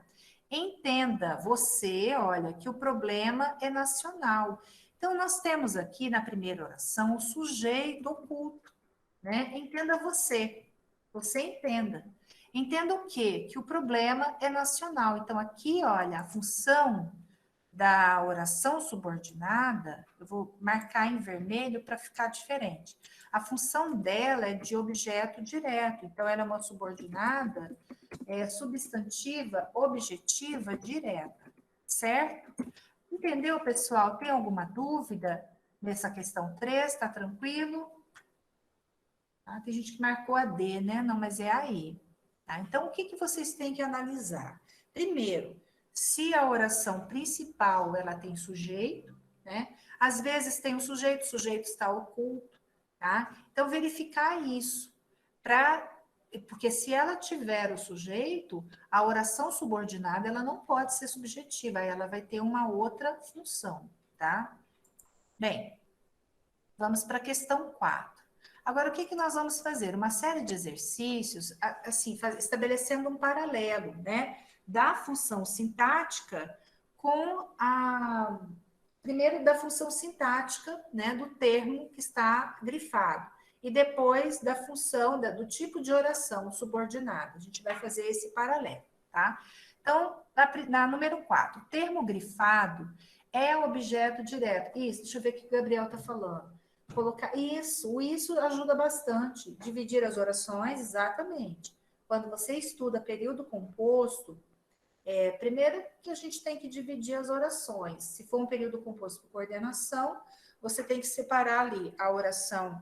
Speaker 1: entenda você, olha, que o problema é nacional. Então, nós temos aqui na primeira oração o sujeito oculto, né? Entenda você, você entenda. Entenda o quê? Que o problema é nacional. Então, aqui, olha, a função da oração subordinada, eu vou marcar em vermelho para ficar diferente. A função dela é de objeto direto, então ela é uma subordinada substantiva, objetiva, direta, certo? Entendeu, pessoal? Tem alguma dúvida nessa questão 3? Está tranquilo? Ah, tem gente que marcou a D, né? Não, mas é aí. Tá? Então, o que, que vocês têm que analisar? Primeiro, se a oração principal ela tem sujeito, né? Às vezes tem um sujeito, o sujeito está oculto, tá? Então, verificar isso, porque se ela tiver o sujeito, a oração subordinada ela não pode ser subjetiva, ela vai ter uma outra função, tá? Bem, vamos para a questão 4. Agora, o que, que nós vamos fazer? Uma série de exercícios, assim, estabelecendo um paralelo, né? Da função sintática com a... Primeiro, da função sintática, né? Do termo que está grifado. E depois, da função, do tipo de oração subordinada. A gente vai fazer esse paralelo, tá? Então, na número 4, o termo grifado é objeto direto. Isso, deixa eu ver o que o Gabriel está falando. Colocar isso ajuda bastante. Dividir as orações, exatamente. Quando você estuda período composto, primeiro que a gente tem que dividir as orações. Se for um período composto por coordenação, você tem que separar ali a oração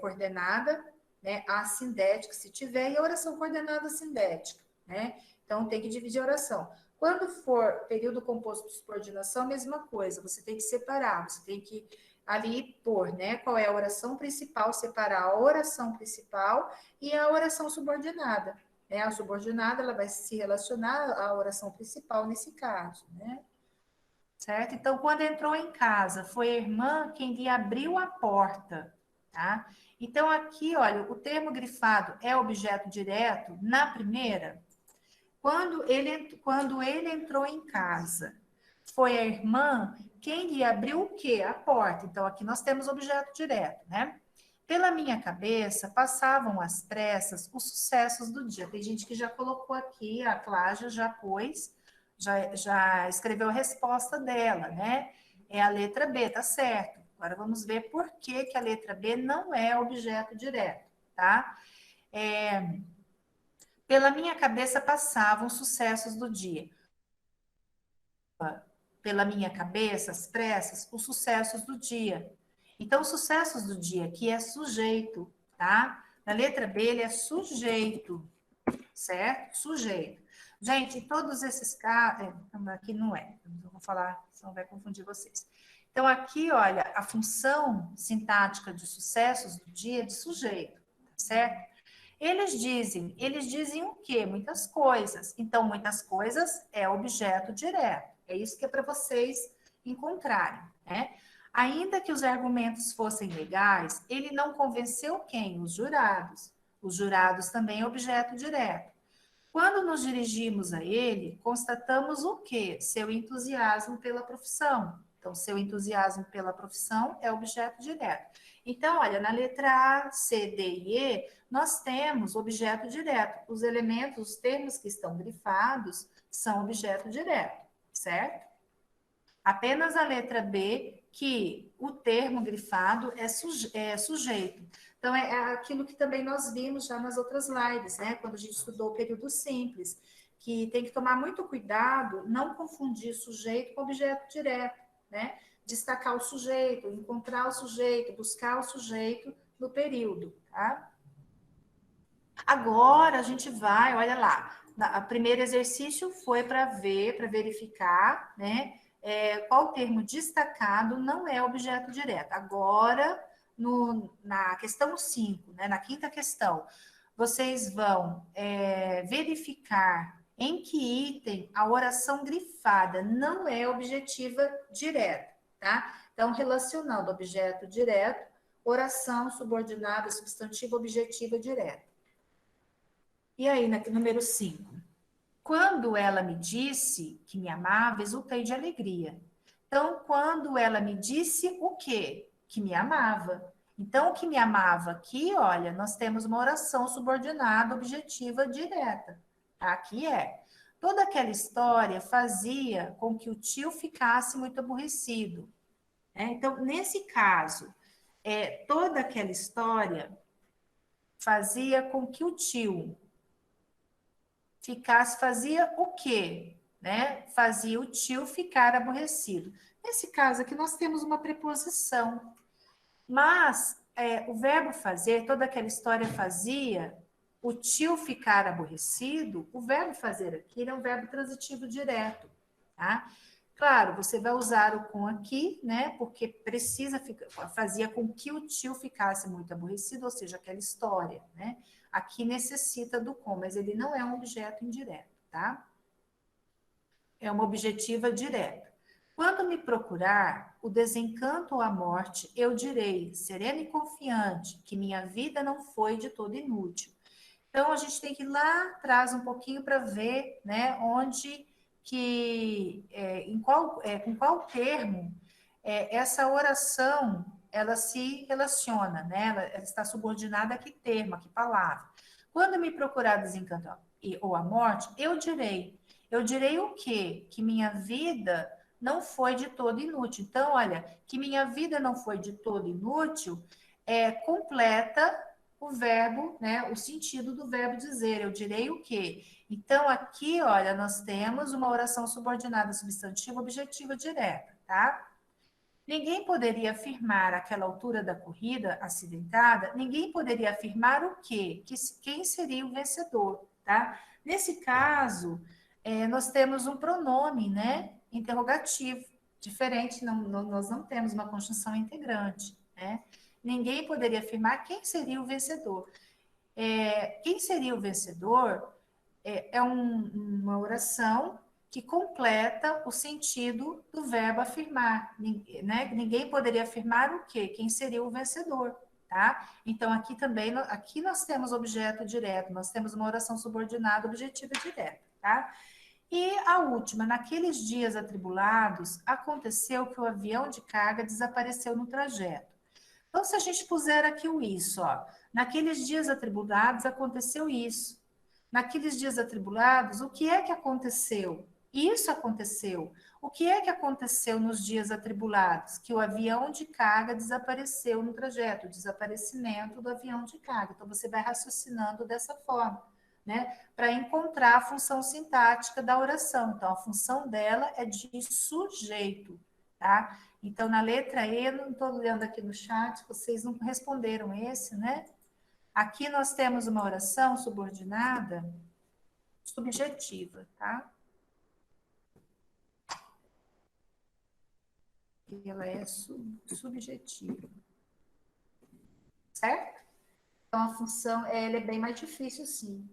Speaker 1: coordenada, né, a sindética, se tiver, e a oração coordenada sindética, né? Então, tem que dividir a oração. Quando for período composto por subordinação, mesma coisa, você tem que separar, você tem que ali pôr, né, qual é a oração principal, separar a oração principal e a oração subordinada. Né? A subordinada, ela vai se relacionar à oração principal nesse caso, né? Certo? Então, quando entrou em casa, foi a irmã quem lhe abriu a porta, tá? Então, aqui, olha, o termo grifado é objeto direto na primeira. Quando ele entrou em casa, foi a irmã quem lhe abriu o quê? A porta. Então, aqui nós temos objeto direto, né? Pela minha cabeça, passavam às pressas os sucessos do dia. Tem gente que já colocou aqui, a Cláudia já pôs, já escreveu a resposta dela, né? É a letra B, tá certo. Agora vamos ver por que, que a letra B não é objeto direto, tá? Pela minha cabeça passavam os sucessos do dia. Pela minha cabeça, às pressas, os sucessos do dia. Então, os sucessos do dia aqui é sujeito, tá? Na letra B, ele é sujeito, certo? Sujeito. Gente, todos esses casos... aqui não é, eu vou falar, senão vai confundir vocês. Então, aqui, olha, a função sintática de sucessos do dia é de sujeito, certo? Eles dizem o quê? Muitas coisas. Então, muitas coisas é objeto direto. É isso que é para vocês encontrarem, né? Ainda que os argumentos fossem legais, ele não convenceu quem? Os jurados. Os jurados também é objeto direto. Quando nos dirigimos a ele, constatamos o quê? Seu entusiasmo pela profissão. Então, seu entusiasmo pela profissão é objeto direto. Então, olha, na letra A, C, D e E, nós temos objeto direto. Os elementos, os termos que estão grifados, são objeto direto, certo? Apenas a letra B, que o termo grifado é sujeito. Então, é aquilo que também nós vimos já nas outras lives, né? Quando a gente estudou o período simples, que tem que tomar muito cuidado, não confundir sujeito com objeto direto, né? Destacar o sujeito, encontrar o sujeito, buscar o sujeito no período, tá? Agora a gente vai, olha lá, o primeiro exercício foi para verificar, né? Qual termo destacado não é objeto direto. Agora, na questão 5, né, na quinta questão, vocês vão verificar em que item a oração grifada não é objetiva direta, tá? Então, relacionando objeto direto, oração subordinada, substantivo, objetiva direta. E aí, número 5. Quando ela me disse que me amava, exultei de alegria. Então, quando ela me disse o quê? Que me amava. Então, o que me amava aqui, olha, nós temos uma oração subordinada, objetiva, direta. Aqui é. Toda aquela história fazia com que o tio ficasse muito aborrecido. Então, nesse caso, toda aquela história fazia com que o tio fazia o quê? Né? Fazia o tio ficar aborrecido. Nesse caso aqui, nós temos uma preposição. Mas o verbo fazer, toda aquela história fazia o tio ficar aborrecido, o verbo fazer aqui é um verbo transitivo direto, tá? Claro, você vai usar o com aqui, né? Porque fazia com que o tio ficasse muito aborrecido, ou seja, aquela história, né? Aqui necessita do com, mas ele não é um objeto indireto, tá? É uma objetiva direta. Quando me procurar o desencanto ou a morte, eu direi, serena e confiante, que minha vida não foi de todo inútil. Então, a gente tem que ir lá atrás um pouquinho para ver, né, onde que, com qual termo essa oração, ela se relaciona, né? Ela está subordinada a que termo, a que palavra. Quando me procurar desencanto ou a morte, eu direi o quê? Que minha vida não foi de todo inútil. Então, olha, que minha vida não foi de todo inútil, completa o verbo, né? O sentido do verbo dizer. Eu direi o quê? Então, aqui, olha, nós temos uma oração subordinada substantiva objetiva direta, tá? Ninguém poderia afirmar àquela altura da corrida acidentada, ninguém poderia afirmar o quê? Quem seria o vencedor, tá? Nesse caso, nós temos um pronome, né? Interrogativo, diferente, nós não temos uma conjunção integrante, né? Ninguém poderia afirmar quem seria o vencedor. Quem seria o vencedor uma oração que completa o sentido do verbo afirmar, né? Ninguém poderia afirmar o quê? Quem seria o vencedor, tá? Então, aqui também, aqui nós temos objeto direto, nós temos uma oração subordinada objetiva direta, tá? E a última, naqueles dias atribulados, aconteceu que o avião de carga desapareceu no trajeto. Então, se a gente puser aqui o isso, ó, naqueles dias atribulados aconteceu isso. Naqueles dias atribulados, o que é que aconteceu? Isso aconteceu. O que é que aconteceu nos dias atribulados? Que o avião de carga desapareceu no trajeto, o desaparecimento do avião de carga. Então, você vai raciocinando dessa forma, né? Para encontrar a função sintática da oração. Então, a função dela é de sujeito, tá? Então, na letra E, eu não estou olhando aqui no chat, vocês não responderam esse, né? Aqui nós temos uma oração subordinada subjetiva, tá? E ela é subjetiva. Certo? Então, a função ela é bem mais difícil, sim.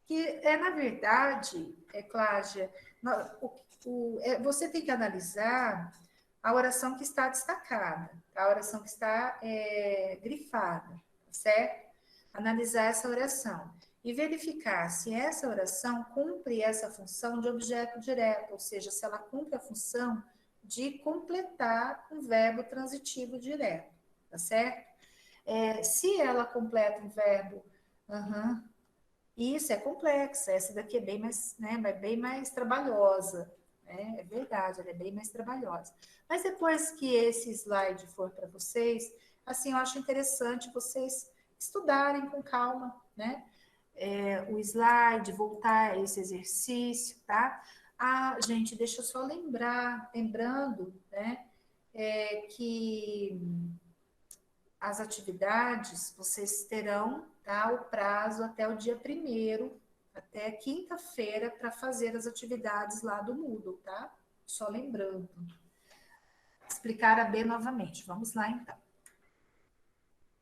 Speaker 1: Que na verdade, Cláudia, você tem que analisar a oração que está destacada, a oração que está grifada, certo? Analisar essa oração e verificar se essa oração cumpre essa função de objeto direto, ou seja, se ela cumpre a função de completar um verbo transitivo direto, tá certo? Se ela completa um verbo, isso é complexa, essa daqui é bem mais, né, bem mais trabalhosa, né? É verdade, ela é bem mais trabalhosa. Mas depois que esse slide for para vocês, assim, eu acho interessante vocês estudarem com calma, né? O slide, voltar a esse exercício, tá? Ah, gente, deixa eu só lembrando, né, que as atividades vocês terão, tá, o prazo até o dia 1º, até quinta-feira, para fazer as atividades lá do Moodle, tá? Só lembrando. Explicar a B novamente. Vamos lá, então.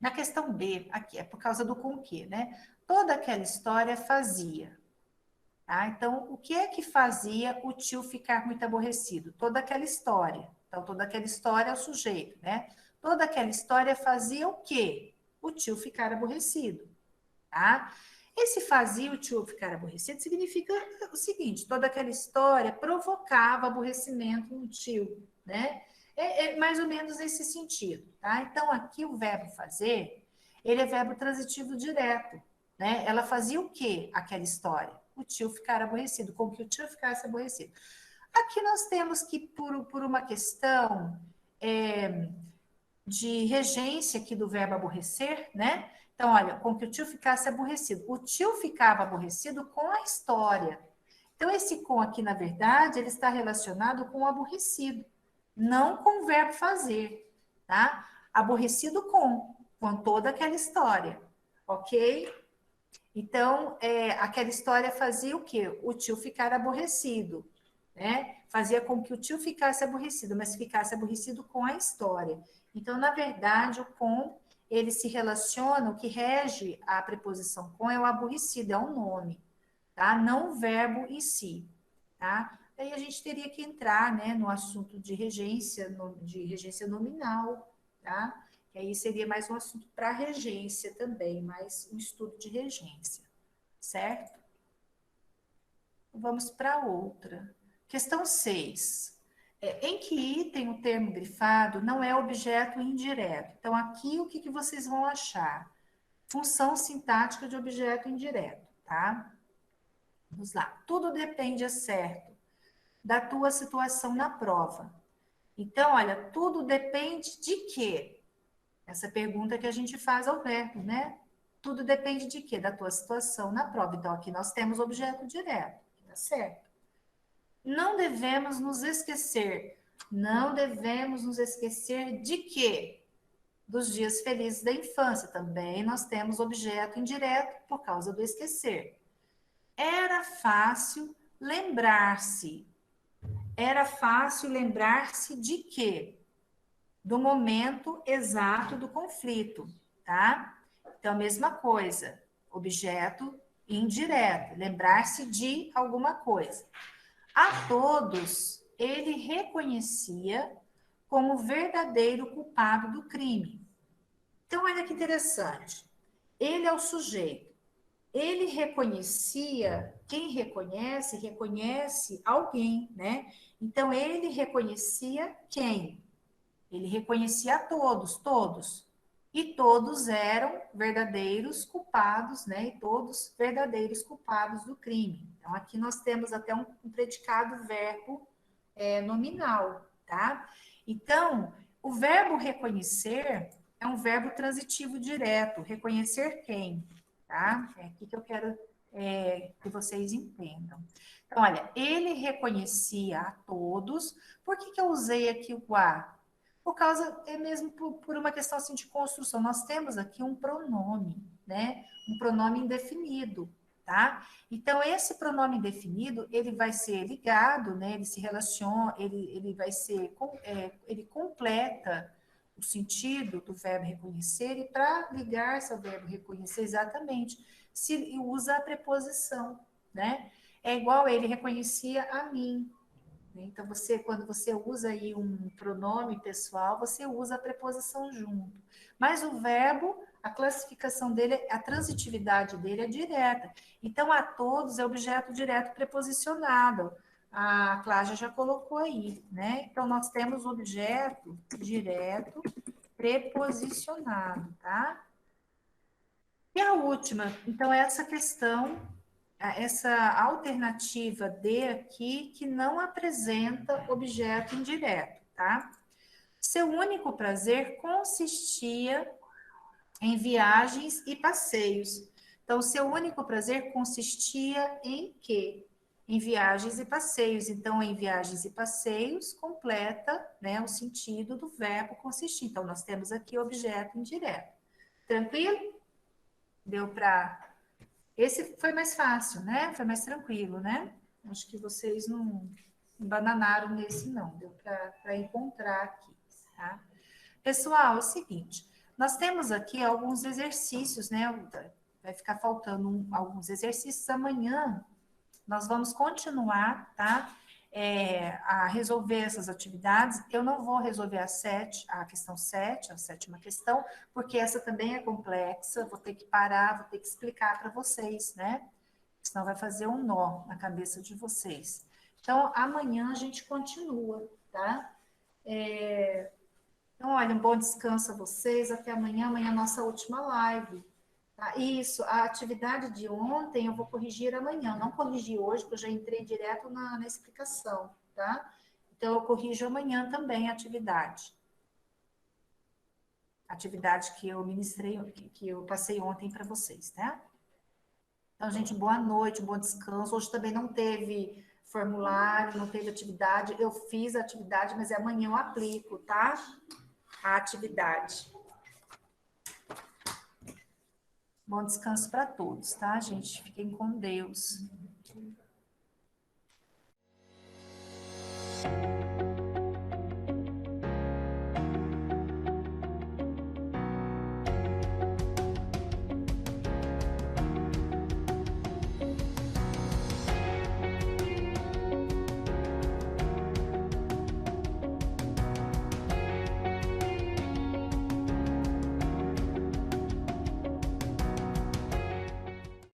Speaker 1: Na questão B, aqui, é por causa do com que, né? Toda aquela história fazia. Tá? Então, o que é que fazia o tio ficar muito aborrecido? Toda aquela história. Então, toda aquela história é o sujeito, né? Toda aquela história fazia o quê? O tio ficar aborrecido, tá? Esse fazia o tio ficar aborrecido significa o seguinte, toda aquela história provocava aborrecimento no tio, né? É mais ou menos nesse sentido, tá? Então, aqui o verbo fazer, ele é verbo transitivo direto, né? Ela fazia o quê, aquela história? O tio ficar aborrecido, com que o tio ficasse aborrecido. Aqui nós temos que, por uma questão de regência aqui do verbo aborrecer, né? Então, olha, com que o tio ficasse aborrecido. O tio ficava aborrecido com a história. Então, esse com aqui, na verdade, ele está relacionado com o aborrecido, não com o verbo fazer, tá? Aborrecido com toda aquela história, ok? Então, aquela história fazia o quê? O tio ficar aborrecido, né? Fazia com que o tio ficasse aborrecido, mas ficasse aborrecido com a história. Então, na verdade, o com, ele se relaciona, o que rege a preposição com é o aborrecido, é um nome, tá? Não o verbo em si, tá? Aí a gente teria que entrar, né, no assunto de regência nominal, tá? Que aí seria mais um assunto para regência também, mais um estudo de regência, certo? Vamos para outra. Questão 6. Em que item o termo grifado não é objeto indireto? Então, aqui o que vocês vão achar? Função sintática de objeto indireto, tá? Vamos lá. Tudo depende, é certo, da tua situação na prova. Então, olha, tudo depende de quê? Essa pergunta que a gente faz ao verbo, né? Tudo depende de quê? Da tua situação na prova. Então, aqui nós temos objeto direto, tá certo? Não devemos nos esquecer. Não devemos nos esquecer de quê? Dos dias felizes da infância. Também nós temos objeto indireto por causa do esquecer. Era fácil lembrar-se. Era fácil lembrar-se de quê? Do momento exato do conflito, tá? Então, a mesma coisa, objeto indireto, lembrar-se de alguma coisa. A todos, ele reconhecia como verdadeiro culpado do crime. Então, olha que interessante. Ele é o sujeito. Ele reconhecia, quem reconhece, reconhece alguém, né? Então, ele reconhecia quem? Ele reconhecia a todos, todos. E todos eram verdadeiros culpados, né? E todos verdadeiros culpados do crime. Então, aqui nós temos até um predicado verbo nominal, tá? Então, o verbo reconhecer é um verbo transitivo direto. Reconhecer quem, tá? É aqui que eu quero que vocês entendam. Então, olha, ele reconhecia a todos. Por que eu usei aqui o a? Por causa, mesmo por uma questão assim de construção. Nós temos aqui um pronome, né? Um pronome indefinido, tá? Então, esse pronome indefinido, ele vai ser ligado, né? Ele se relaciona, ele vai ser, ele completa o sentido do verbo reconhecer, e para ligar-se ao verbo reconhecer exatamente, se usa a preposição, né? É igual ele reconhecia a mim. Então, quando você usa aí um pronome pessoal, você usa a preposição junto. Mas o verbo, a classificação dele, a transitividade dele é direta. Então, a todos é objeto direto preposicionado. A Cláudia já colocou aí, né? Então, nós temos objeto direto preposicionado, tá? E a última, então, é essa questão essa alternativa D aqui que não apresenta objeto indireto, tá? Seu único prazer consistia em viagens e passeios. Então, seu único prazer consistia em quê? Em viagens e passeios. Então, em viagens e passeios, completa, né, o sentido do verbo consistir. Então, nós temos aqui objeto indireto. Tranquilo? Deu para... Esse foi mais fácil, né? Foi mais tranquilo, né? Acho que vocês não embananaram nesse, não. Deu para encontrar aqui, tá? Pessoal, é o seguinte, nós temos aqui alguns exercícios, né? Vai ficar faltando alguns exercícios. Amanhã nós vamos continuar, tá? A resolver essas atividades. Eu não vou resolver a questão 7, a sétima questão, porque essa também é complexa, vou ter que parar, vou ter que explicar para vocês, né? Senão vai fazer um nó na cabeça de vocês. Então, amanhã a gente continua, tá? Então, olha, um bom descanso a vocês, até amanhã, amanhã é a nossa última live. Tá? Isso, a atividade de ontem eu vou corrigir amanhã, não corrigi hoje, porque eu já entrei direto na explicação, tá? Então, eu corrijo amanhã também a atividade. Atividade que eu ministrei, que eu passei ontem para vocês, né? Então, gente, boa noite, bom descanso. Hoje também não teve formulário, não teve atividade. Eu fiz a atividade, mas amanhã eu aplico, tá? A atividade. Bom descanso para todos, tá, gente? Fiquem com Deus.